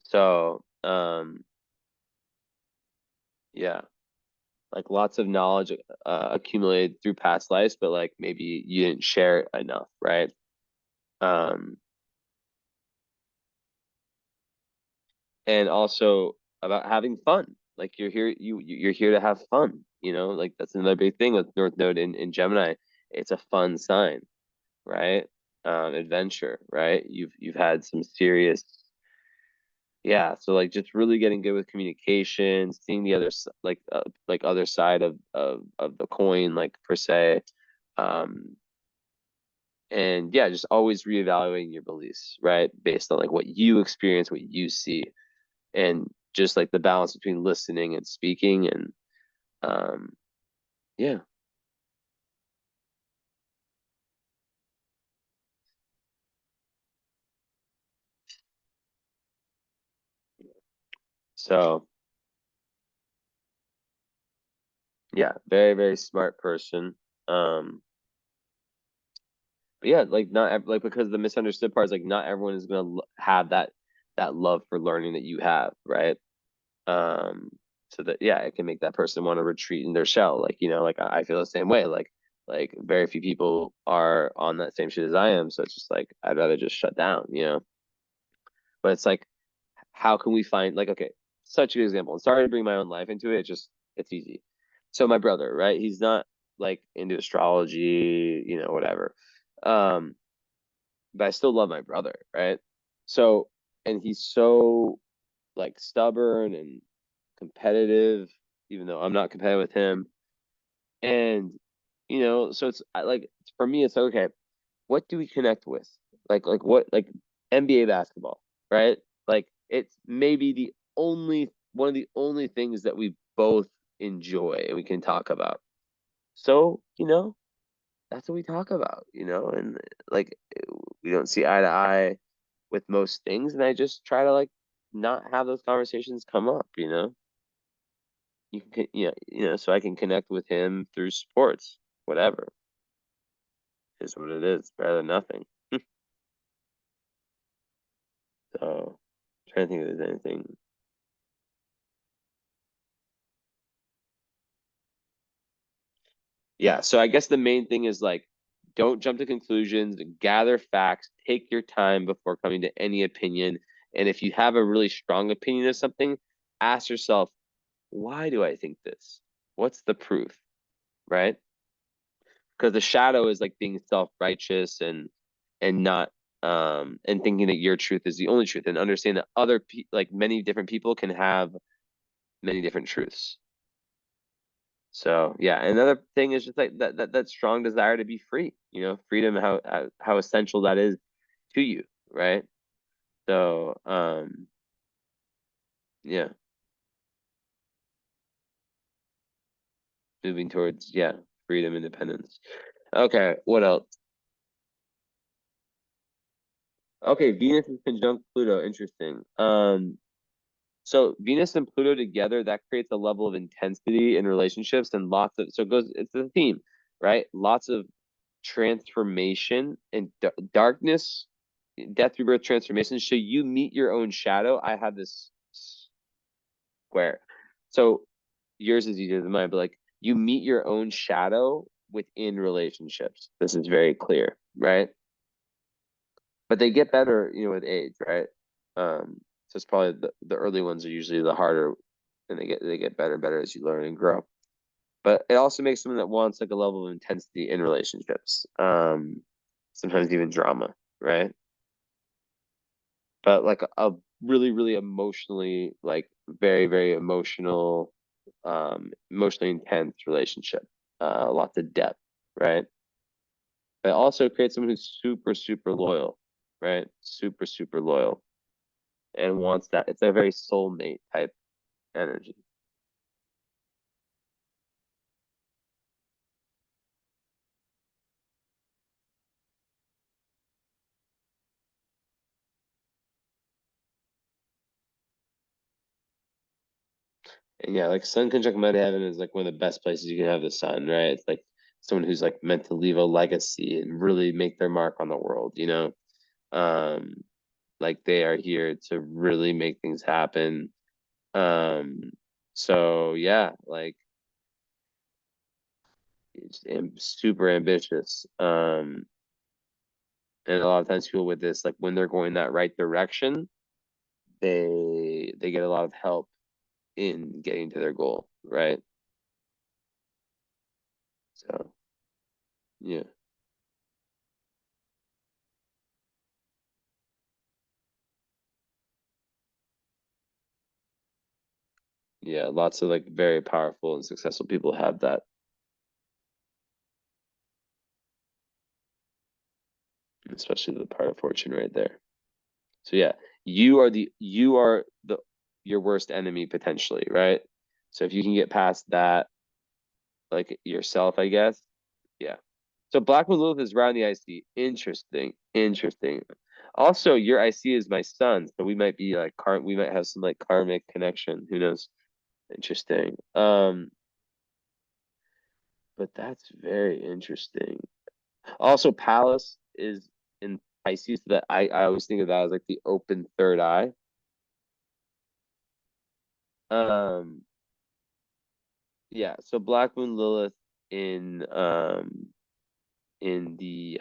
So, yeah, like lots of knowledge accumulated through past lives, but like maybe you didn't share it enough, right? Um, and also about having fun. Like you're here to have fun, like that's another big thing with North Node in Gemini. It's a fun sign, right? Adventure, right? You've had some serious, yeah. So like just really getting good with communication, seeing the like other side of the coin, like per se, um, and yeah, just always reevaluating your beliefs, right? Based on like what you experience, what you see, and just like the balance between listening and speaking, and um, yeah. So yeah, very, very smart person. Um, but yeah, like like because the misunderstood part is like not everyone is gonna have that love for learning that you have, right? Um, so that yeah, it can make that person want to retreat in their shell. Like, like I feel the same way. Like very few people are on that same shit as I am. So it's just like I'd rather just shut down. But it's like, how can we find like, okay, such a good example. And sorry to bring my own life into it. It's easy. So my brother, right? He's not like into astrology, whatever. Um, but I still love my brother, right? So, and he's so like stubborn and competitive, even though I'm not competitive with him. And so it's like for me, it's okay. What do we connect with? Like what like NBA basketball, right? Like it's maybe the only one of the only things that we both enjoy and we can talk about. So, that's what we talk about, and like we don't see eye to eye with most things, and I just try to like not have those conversations come up. So I can connect with him through sports, whatever is what it is, better than nothing. So, trying to think if there's anything. Yeah, so I guess the main thing is like, don't jump to conclusions, gather facts, take your time before coming to any opinion. And if you have a really strong opinion of something, ask yourself, why do I think this? What's the proof, right? Because the shadow is like being self-righteous and not and thinking that your truth is the only truth, and understand that like many different people can have many different truths. So yeah, another thing is just like that strong desire to be free. Freedom, how essential that is to you, right? So yeah, moving towards, yeah, freedom, independence. Okay, what else? Okay, Venus is conjunct Pluto. Interesting. So Venus and Pluto together, that creates a level of intensity in relationships and lots of, so it goes, it's the theme, right? Lots of transformation and darkness, death, rebirth, transformation. So you meet your own shadow. I have this square. So yours is easier than mine, but like you meet your own shadow within relationships. This is very clear, right? But they get better, with age, right? So it's probably the early ones are usually the harder, and they get better and better as you learn and grow. But it also makes someone that wants like a level of intensity in relationships. Sometimes even drama, right? But like a really, really emotionally, like very, very emotional, emotionally intense relationship, lots of depth, right? But also create someone who's super, super loyal, right? Super, super loyal and wants that. It's a very soulmate type energy. And yeah, like sun conjunct heaven is like one of the best places you can have the sun, right? It's like someone who's like meant to leave a legacy and really make their mark on the world, you know? Um, like they are here to really make things happen. Um, so yeah, like it's super ambitious. And a lot of times people with this, like when they're going that right direction, they get a lot of help in getting to their goal, right? So yeah. Yeah, lots of like very powerful and successful people have that, especially the part of fortune right there. So yeah, you are the your worst enemy potentially, right? So if you can get past that, like yourself, I guess. Yeah. So Black Moon Lilith is around the IC. Interesting. Interesting. Also, your IC is my son, so we might be like we might have some like karmic connection. Who knows? Interesting. But that's very interesting. Also, Palace is in Pisces, so that I always think of that as like the open third eye. Um, yeah, so Black Moon Lilith in in the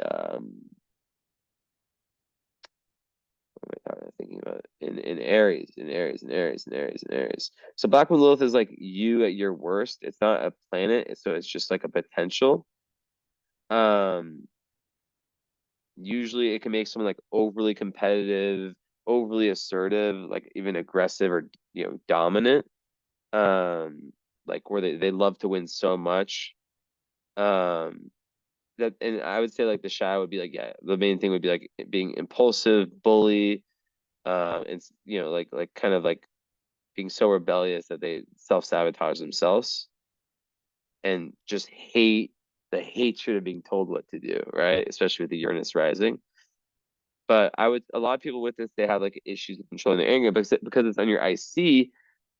what am I thinking about it? In Aries, in Aries. So Black Moon Lilith is like you at your worst. It's not a planet, so it's just like a potential. Um, Usually it can make someone like overly competitive, overly assertive, like even aggressive or dominant. Like where they love to win so much. Um, that and I would say like the shy would be like, yeah, the main thing would be like being impulsive, bully, and like kind of like being so rebellious that they self-sabotage themselves and just hate the hatred of being told what to do, right? Especially with the Uranus rising. But a lot of people with this, they have like issues with controlling their anger because it's on your IC,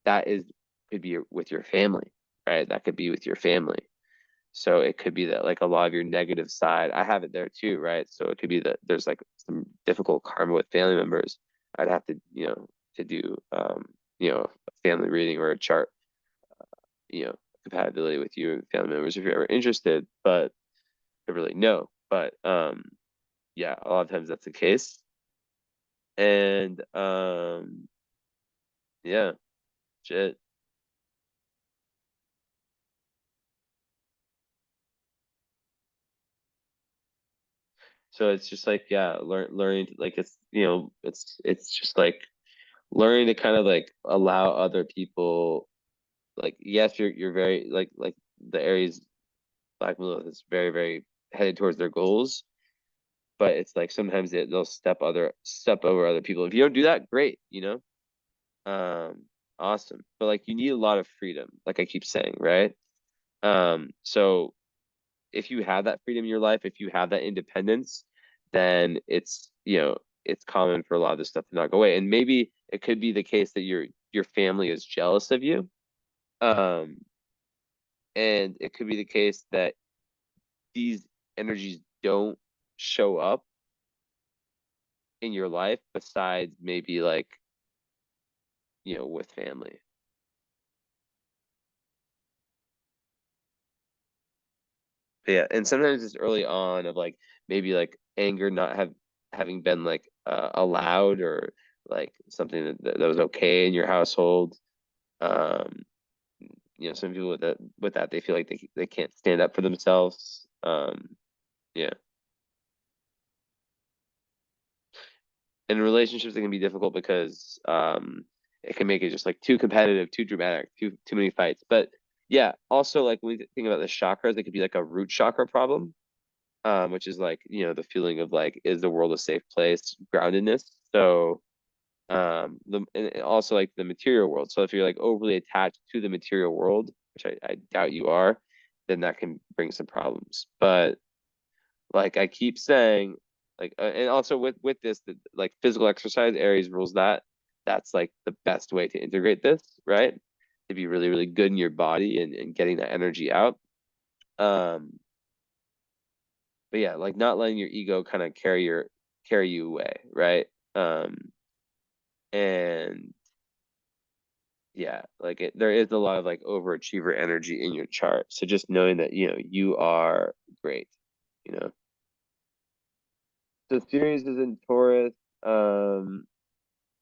that is could be with your family, right? That could be with your family. So it could be that like a lot of your negative side, I have it there too, right? So it could be that there's like some difficult karma with family members. I'd have to, to do a family reading or a chart, compatibility with you and family members if you're ever interested, but I really know. But yeah, a lot of times that's the case. And yeah, shit. So it's just like yeah, learning like it's just like learning to kind of like allow other people like yes you're very like the Aries Black Lilith is very very headed towards their goals, but it's like sometimes they'll step over other people. If you don't do that, great, awesome. But like you need a lot of freedom, like I keep saying, right? So if you have that freedom in your life, if you have that independence, then it's common for a lot of this stuff to not go away. And maybe it could be the case that your family is jealous of you. Um, and it could be the case that these energies don't show up in your life besides maybe like, with family. But yeah, and sometimes it's early on of like maybe like anger not having been like allowed or like something that was okay in your household. Um, some people with that they feel like they can't stand up for themselves. Yeah. in relationships, it can be difficult because it can make it just like too competitive, too dramatic, too many fights. But yeah, also like when we think about the chakras, it could be like a root chakra problem, which is like, the feeling of like, is the world a safe place, groundedness. So and also like the material world. So if you're like overly attached to the material world, which I doubt you are, then that can bring some problems. But like I keep saying, like and also with this, like physical exercise, Aries rules that's like the best way to integrate this, right? To be really, really good in your body and getting that energy out. Um, but yeah, like not letting your ego kind of carry you away, right? And yeah, like there is a lot of like overachiever energy in your chart. So just knowing that, you are great, you know. So Sirius is in Taurus. Um,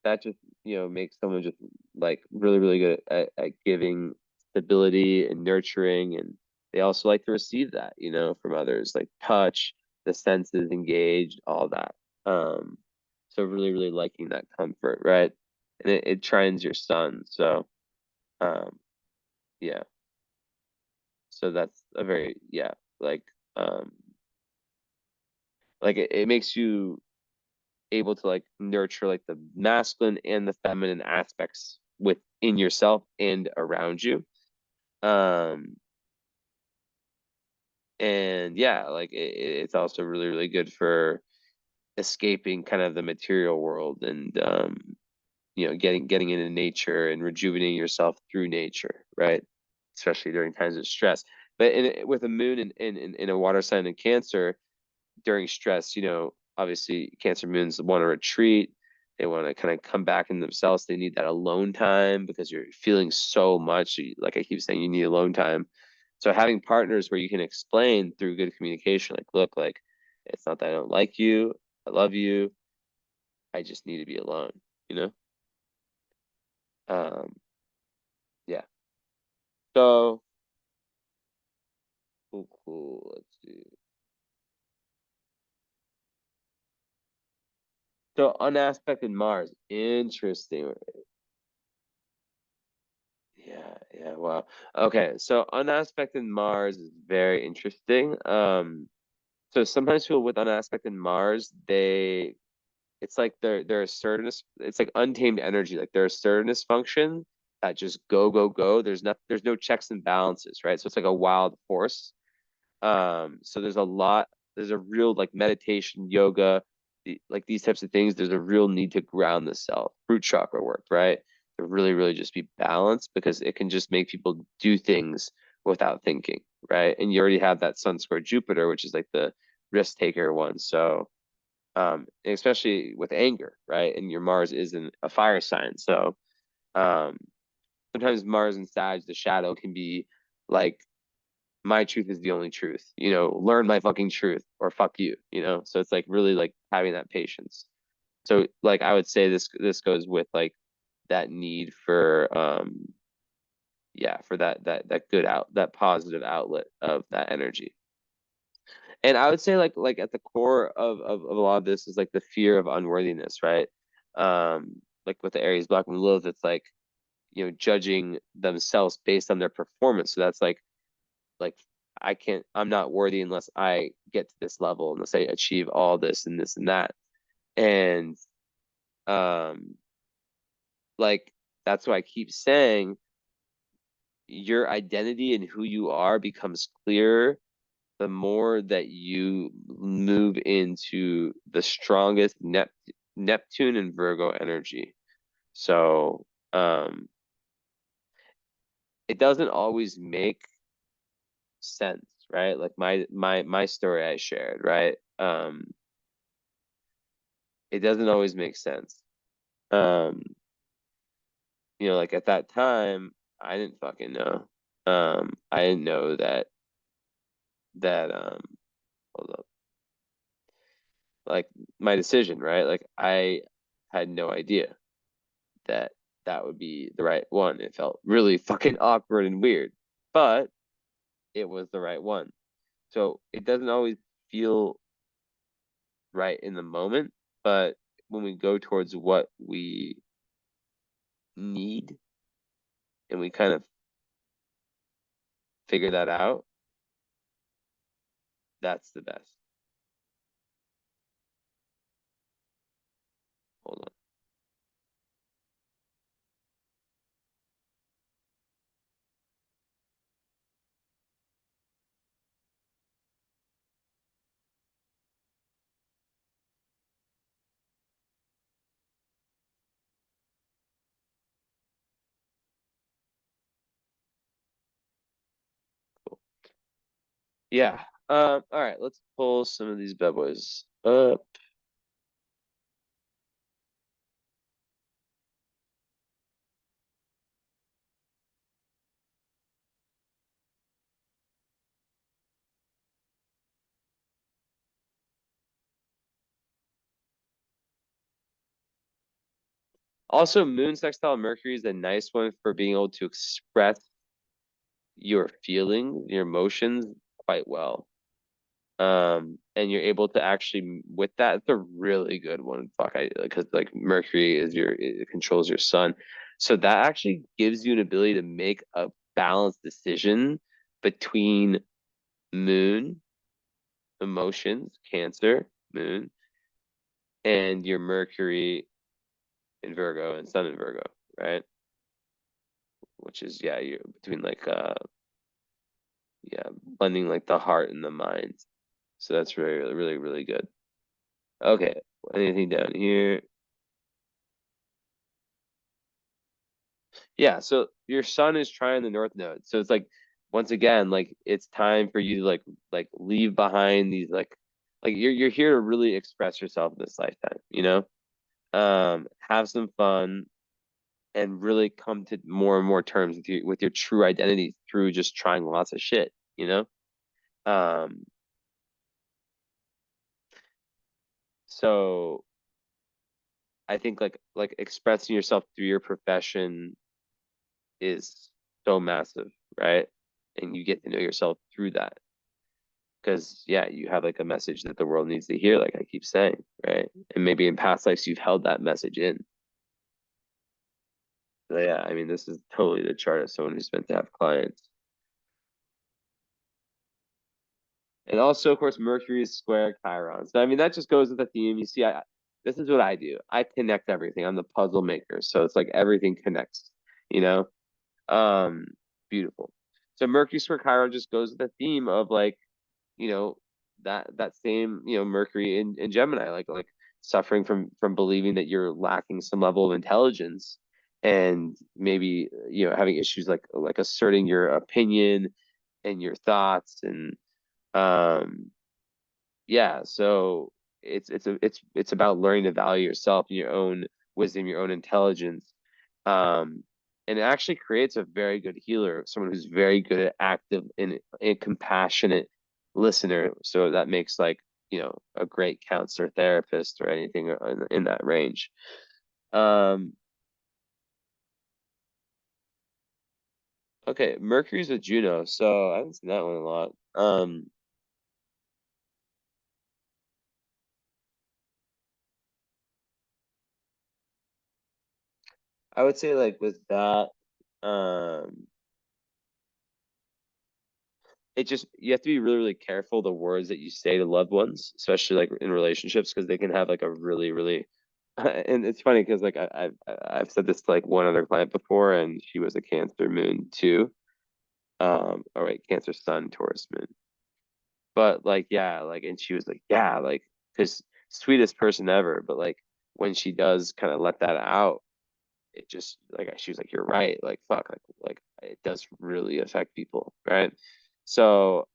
that just, makes someone just like really, really good at giving stability and nurturing. And they also like to receive that, from others, like touch, the senses engaged, all that. Um, so really, really liking that comfort, right? And it trines your sun. So, um, yeah. So that's a very, yeah, like, um, like it makes you able to like nurture like the masculine and the feminine aspects within yourself and around you. Um, and yeah, like it's also really, really good for escaping kind of the material world and getting into nature and rejuvenating yourself through nature, right? Especially during times of stress. But with a moon in a water sign in Cancer, during stress, obviously Cancer moons want to retreat. They want to kind of come back in themselves. They need that alone time because you're feeling so much. Like I keep saying, you need alone time. So having partners where you can explain through good communication, like, look, like it's not that I don't like you. I love you. I just need to be alone, you know? Um, yeah. So cool, cool. Let's see. So unaspected Mars. Interesting. Yeah, yeah, wow. Okay, so unaspected Mars is very interesting. So sometimes people with unaspected Mars, it's like they're assertiveness, it's like untamed energy, like their assertiveness function that just go, go, go. There's no checks and balances, right? So it's like a wild horse. So there's a real like meditation, yoga, like these types of things. There's a real need to ground the self. Root chakra work, right? To really, really just be balanced because it can just make people do things without thinking, right? And you already have that Sun square Jupiter, which is like the risk taker one. So, and especially with anger, right? And your Mars is in a fire sign, so um, sometimes Mars and Sag, the shadow can be like my truth is the only truth, learn my fucking truth or fuck you. So it's like really like having that patience. So like I would say this goes with like that need for yeah, for that good that positive outlet of that energy. And I would say like at the core of a lot of this is like the fear of unworthiness, right? Like with the Aries Black and Lilith, it's like, judging themselves based on their performance. So that's like I'm not worthy unless I get to this level, unless I achieve all this and this and that. And um like that's why I keep saying your identity and who you are becomes clearer the more that you move into the strongest Neptune and Virgo energy. So it doesn't always make sense, right? Like my story I shared, right? It doesn't always make sense. Um, like at that time, I didn't fucking know. I didn't know that hold up, like my decision, right? Like I had no idea that that would be the right one. It felt really fucking awkward and weird, but it was the right one. So it doesn't always feel right in the moment, but when we go towards what we need and we kind of figure that out, that's the best. Hold on. Cool. Yeah. All right, let's pull some of these bad boys up. Also, Moon sextile Mercury is a nice one for being able to express your feelings, your emotions quite well. And you're able to actually with that, it's a really good one. Fuck, I because like Mercury is it controls your sun, so that actually gives you an ability to make a balanced decision between Moon, emotions, Cancer, Moon, and your Mercury in Virgo and Sun in Virgo, right? Which is yeah, you're between like yeah, blending like the heart and the mind. So that's really, really, really good. Okay, anything down here? Yeah, so your sun is trying the north node. So it's like once again, like it's time for you to leave behind these like you're here to really express yourself in this lifetime, you know? Have some fun and really come to more and more terms with your true identity through just trying lots of shit, you know? Um, so I think like expressing yourself through your profession is so massive, right? And you get to know yourself through that. Because yeah, you have like a message that the world needs to hear, like I keep saying, right? And maybe in past lives you've held that message in. So yeah, I mean, this is totally the chart of someone who's meant to have clients. And also, of course, Mercury is square Chiron. So I mean, that just goes with the theme. You see, this is what I do. I connect everything. I'm the puzzle maker. So it's like everything connects, you know? Um, Beautiful. So Mercury square Chiron just goes with the theme of like, you know, that same, Mercury in Gemini, like suffering from believing that you're lacking some level of intelligence and maybe, having issues like asserting your opinion and your thoughts and um yeah, so it's about learning to value yourself and your own wisdom, your own intelligence. And it actually creates a very good healer, someone who's very good at active and compassionate listener. So that makes like, a great counselor, therapist, or anything in that range. Um, okay, Mercury's a Juno, so I haven't seen that one a lot. I would say like with that, um, it just you have to be really really careful the words that you say to loved ones, especially like in relationships, because they can have like a really really and it's funny because like I've said this to like one other client before, and she was a Cancer moon too. All right, Cancer Sun, Taurus moon, but like yeah, like and she was like yeah, like because sweetest person ever, but like when she does kind of let that out, it just like she was like you're right, like fuck, like it does really affect people, right? So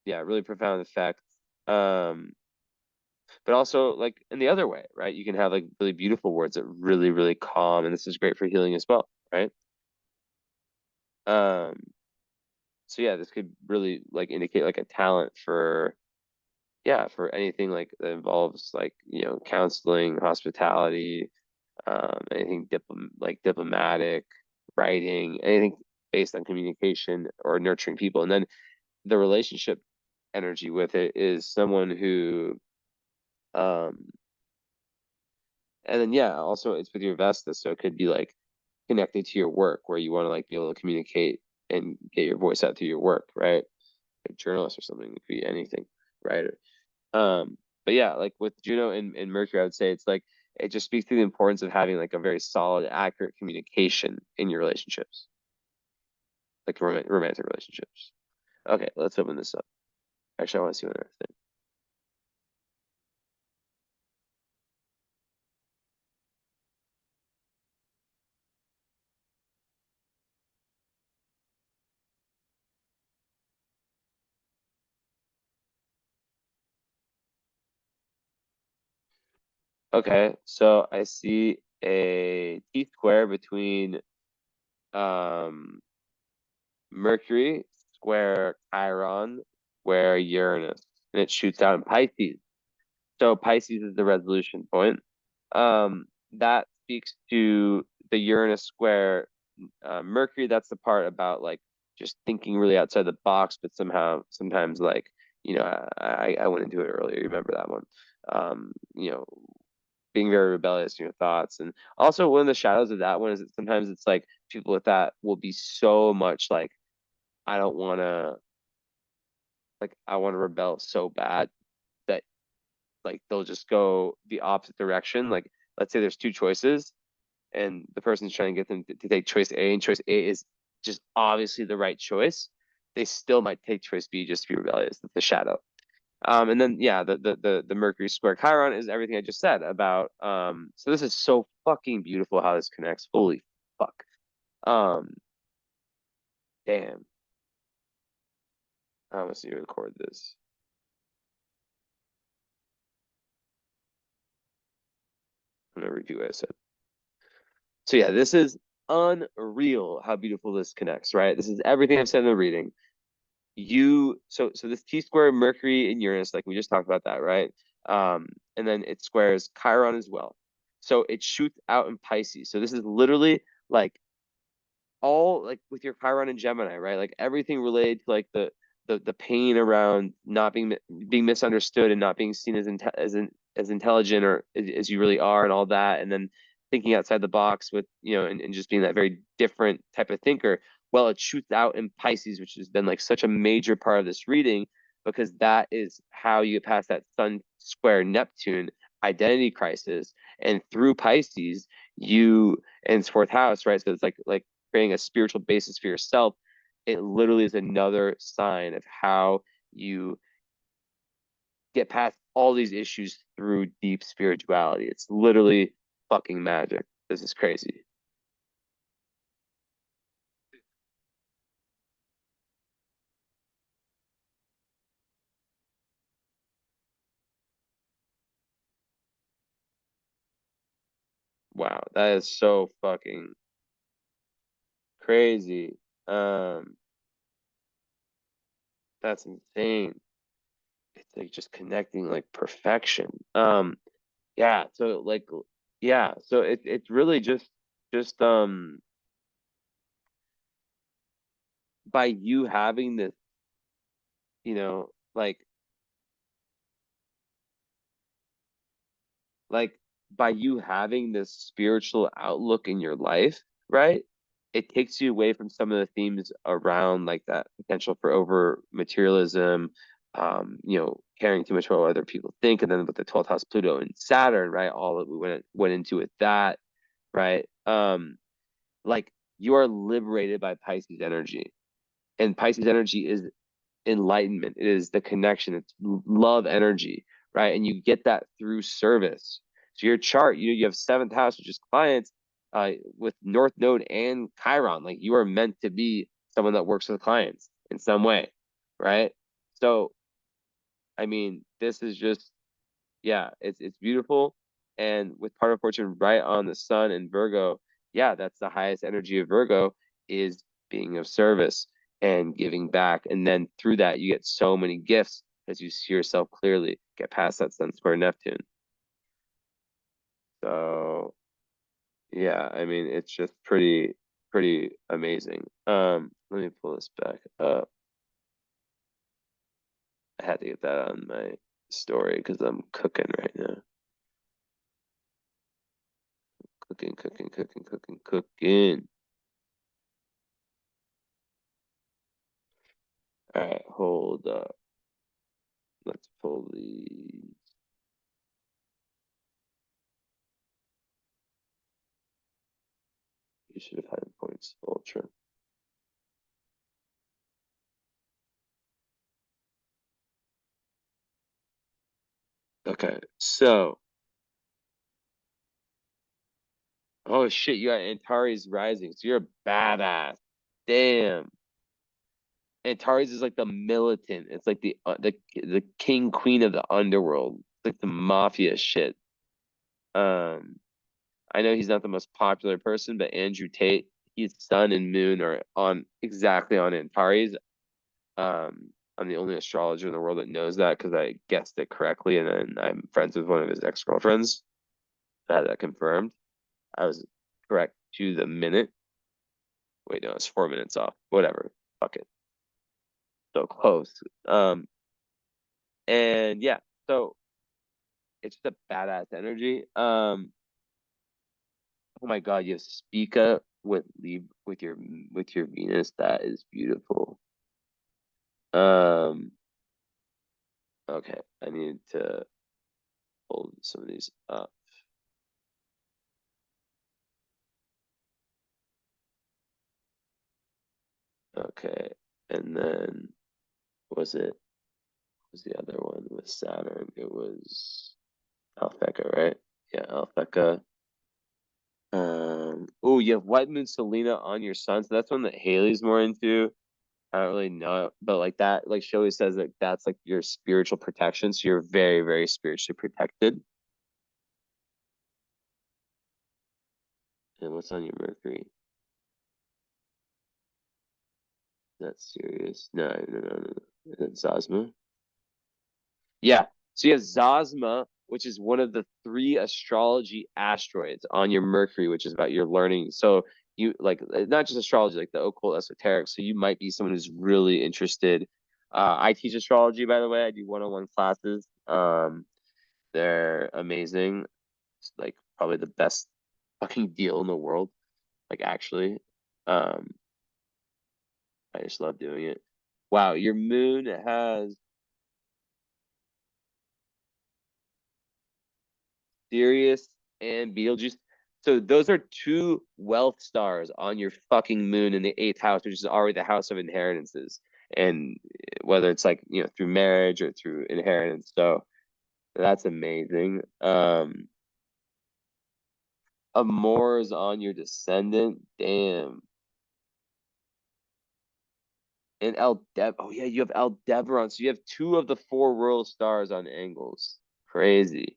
yeah, really profound effect. Um, but also like in the other way, right? You can have like really beautiful words that really, really calm, and this is great for healing as well, right? Um, so yeah, this could really like indicate like a talent for yeah, for anything like that involves like, counseling, hospitality, anything diplomatic, writing, anything based on communication or nurturing people. And then the relationship energy with it is someone who um And then yeah, also it's with your Vesta, so it could be like connected to your work where you want to like be able to communicate and get your voice out through your work, right? A journalist or something, it could be anything, writer. But yeah, like with Juno and Mercury, I would say it's like it just speaks to the importance of having like a very solid, accurate communication in your relationships, like romantic relationships. Okay, let's open this up. Actually, I want to see one other thing. Okay, so I see a T square between um Mercury square Chiron square Uranus, and it shoots out in Pisces. So Pisces is the resolution point. That speaks to the Uranus square Mercury. That's the part about like just thinking really outside the box, but somehow sometimes like I went into it earlier. You remember that one? You know, being very rebellious in your thoughts, and also one of the shadows of that one is that sometimes it's like people with that will be so much like I don't want to like I want to rebel so bad that like they'll just go the opposite direction. Like let's say there's two choices and the person's trying to get them to take choice A and choice A is just obviously the right choice. They still might take choice B just to be rebellious. That's the shadow. And then yeah, the Mercury square Chiron is everything I just said about so this is so fucking beautiful how this connects. Holy fuck. Um damn. I must need to record this. I'm gonna repeat what I said. So yeah, this is unreal how beautiful this connects, right? This is everything I've said in the reading. So this T square Mercury and Uranus, like we just talked about that, right? And then it squares Chiron as well. So it shoots out in Pisces. So this is literally like all like with your Chiron and Gemini, right? Like everything related to like the pain around not being misunderstood and not being seen as as intelligent or as you really are and all that, and then thinking outside the box with and just being that very different type of thinker. Well, it shoots out in Pisces, which has been like such a major part of this reading because that is how you get past that Sun square Neptune identity crisis, and through Pisces, you and it's fourth house, right? So it's like creating a spiritual basis for yourself. It literally is another sign of how you get past all these issues through deep spirituality. It's literally fucking magic. This is crazy. Wow, that is so fucking crazy. Um, that's insane. It's like just connecting like perfection. Yeah, so like yeah, so it's really just by you having this, like like by you having this spiritual outlook in your life, right? It takes you away from some of the themes around like that potential for over materialism, caring too much about what other people think, and then with the 12th house Pluto and Saturn, right? All that we went into with that, right? Like you are liberated by Pisces energy. And Pisces energy is enlightenment. It is the connection. It's love energy, right? And you get that through service. So your chart, you have seventh house, which is clients, with North Node and Chiron. Like you are meant to be someone that works with clients in some way, right? So I mean, this is just yeah, it's beautiful. And with part of fortune right on the sun in Virgo, yeah, that's the highest energy of Virgo is being of service and giving back. And then through that, you get so many gifts as you see yourself clearly get past that sun square Neptune. So yeah, I mean, it's just pretty amazing. Let me pull this back up. I had to get that on my story because I'm cooking right now. Cooking, cooking, cooking, cooking, cooking. All right, hold up. Let's pull the. You should have had points. Ultra. Okay, so. Oh shit, you got Antares Rising. So you're a badass. Damn. Antares is like the militant. It's like the king queen of the underworld. It's like the mafia shit. Um, I know he's not the most popular person, but Andrew Tate, his sun and moon are on exactly on Antares. I'm the only astrologer in the world that knows that because I guessed it correctly, and then I'm friends with one of his ex-girlfriends that had that confirmed. I was correct to the minute. Wait, no, it's 4 minutes off. Whatever. Fuck it. So close. And yeah, so it's just a badass energy. Oh my God, you have Spica with with your Venus. That is beautiful. Um, okay, I need to hold some of these up. Okay, and then was it was the other one with Saturn? It was Alphecca, right? Yeah, Alphecca. Oh, you have White Moon Selena on your sun, so that's one that Haley's more into. I don't really know, but like that, like she always says that that's like your spiritual protection. So you're very, very spiritually protected. And what's on your Mercury? That's serious. No, no, no, no. Is it Zosma? Yeah. So you have Zosma, which is one of the three astrology asteroids on your Mercury, which is about your learning. So you like not just astrology, like the occult esoteric. So you might be someone who's really interested. I teach astrology, by the way. I do one-on-one classes. They're amazing. It's like probably the best fucking deal in the world. Like actually, um, I just love doing it. Wow, your moon has Sirius and Betelgeuse. So those are two wealth stars on your fucking moon in the eighth house, which is already the house of inheritances. And whether it's like, through marriage or through inheritance. So that's amazing. Amour's on your descendant. Damn. And oh yeah, you have Aldebaran. So you have two of the four royal stars on angles. Crazy.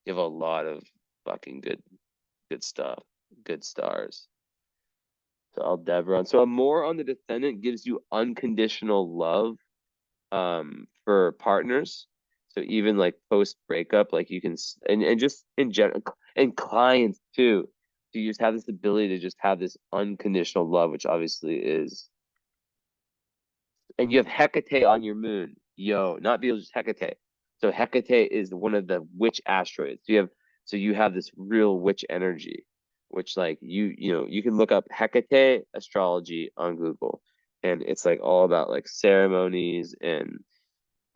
You have a lot of fucking good stuff. Good stars. So Aldebaran. So a more on the descendant gives you unconditional love for partners. So even like post breakup, like you can and just in general and clients too. So you just have this ability to just have this unconditional love, which obviously is, and you have Hecate on your moon. Yo, not Betelgeuse, Hecate. So Hecate is one of the witch asteroids. So you have this real witch energy, which like you can look up Hecate astrology on Google, and it's like all about like ceremonies and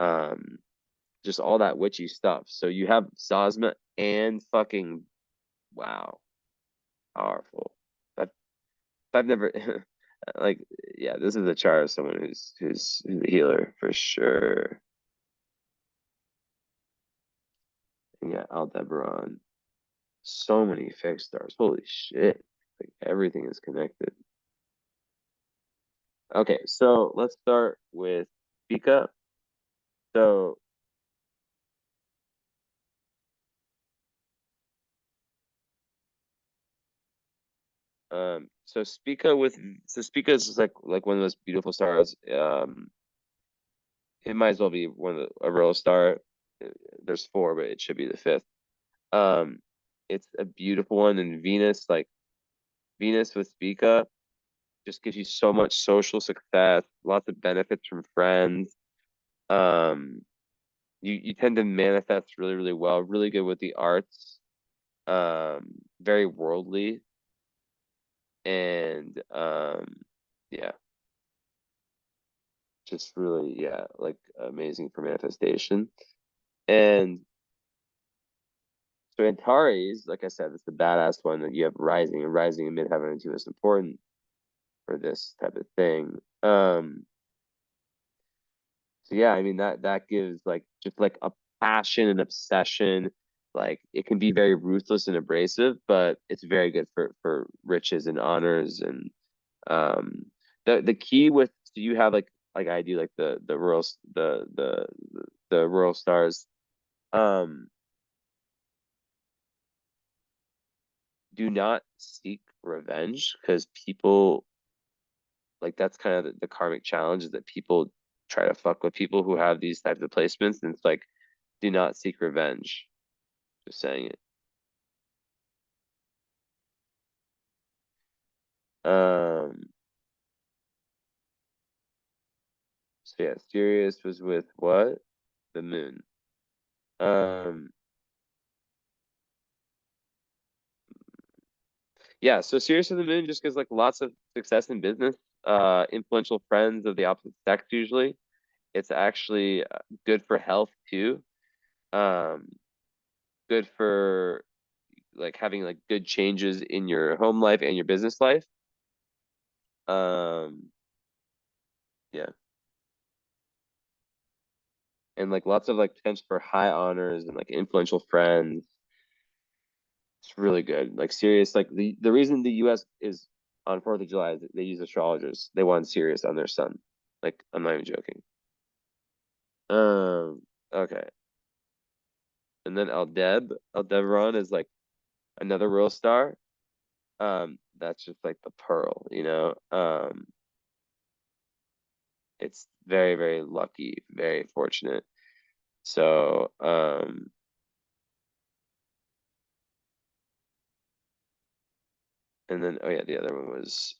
um just all that witchy stuff. So you have Zosma and fucking wow, powerful. I've I've never like yeah, this is a chart of someone who's a healer for sure. And yeah, Aldebaran. So many fixed stars. Holy shit. Like everything is connected. Okay, so let's start with Pika. So so Spica is just like one of those beautiful stars. It might as well be one of a royal star. There's four, but it should be the fifth. Um, it's a beautiful one, and Venus, like Venus with Spica, just gives you so much social success, lots of benefits from friends. Um, You tend to manifest really, really well, really good with the arts, very worldly, and yeah, just really, yeah, like amazing for manifestation. And so Antares, like I said, it's the badass one that you have rising, and rising in midheaven energy is important for this type of thing. So yeah, I mean that gives like just like a passion and obsession. Like it can be very ruthless and abrasive, but it's very good for riches and honors. And um the key with, so you have like I do, like the rural the rural stars. Um do not seek revenge, because people, like, that's kind of the karmic challenge, is that people try to fuck with people who have these types of placements, and it's like, do not seek revenge. Just saying it. Um, so yeah, Sirius was with what? The moon. Um, yeah, so Sirius and the moon just gives like lots of success in business, influential friends of the opposite sex usually. It's actually good for health too. Um, good for like having like good changes in your home life and your business life. Um, yeah, and like lots of like potential for high honors and like influential friends. It's really good. Like Sirius, like the reason the U.S. is on 4th of July is that they use astrologers. They want Sirius on their sun. Like, I'm not even joking. Um, okay. And then Aldebaran is like another real star. That's just like the pearl, you know. It's very, very lucky, very fortunate. So, and then oh yeah, the other one was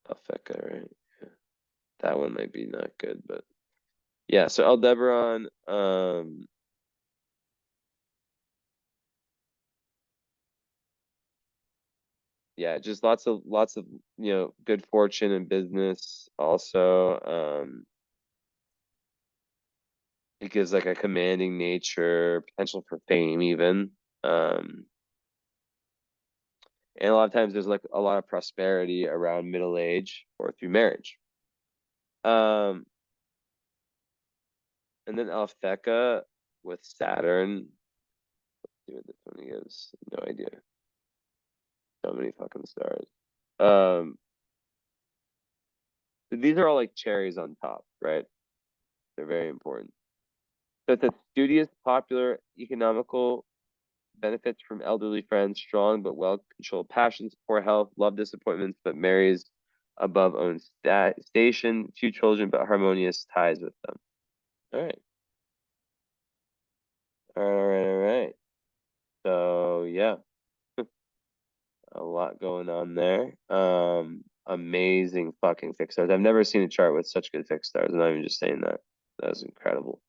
Alphecca, right? Yeah. That one might be not good, but yeah. So Aldebaran, yeah, just lots of good fortune in business also. It gives like a commanding nature, potential for fame even. Um, and a lot of times there's like a lot of prosperity around middle age or through marriage. Um, and then Alphecca with Saturn. See what this one gives. No idea. So many fucking stars. Um, these are all like cherries on top, right? They're very important. So it's a studious, popular, economical, benefits from elderly friends, strong but well-controlled passions, poor health, love disappointments, but marries above own station, few children but harmonious ties with them. All right. All right. So yeah, a lot going on there. Amazing fucking fixed stars. I've never seen a chart with such good fixed stars. I'm not even just saying that. That was incredible.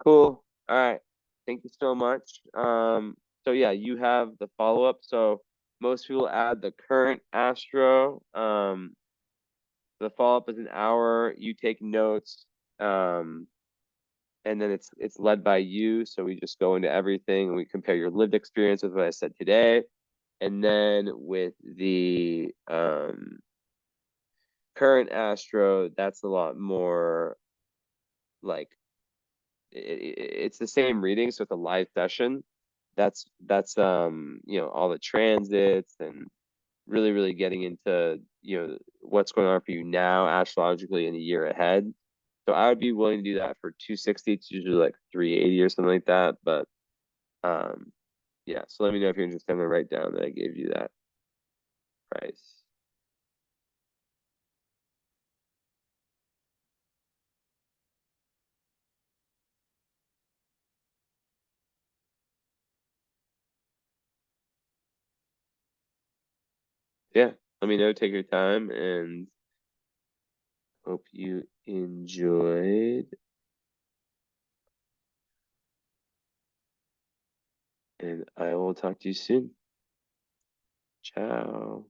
Cool. All right. Thank you so much. So yeah, you have the follow-up. So most people add the current Astro. The follow-up is an hour. You take notes. Um, and then it's led by you. So we just go into everything and we compare your lived experience with what I said today. And then with the current Astro, that's a lot more like it's the same reading, so it's a live session. That's all the transits and really, really getting into what's going on for you now astrologically in a year ahead. So I would be willing to do that for 260. It's usually like 380 or something like that. But um yeah, so let me know if you're interested. I'm gonna write down that I gave you that price. Yeah, let me know. Take your time, and hope you enjoyed. And I will talk to you soon. Ciao.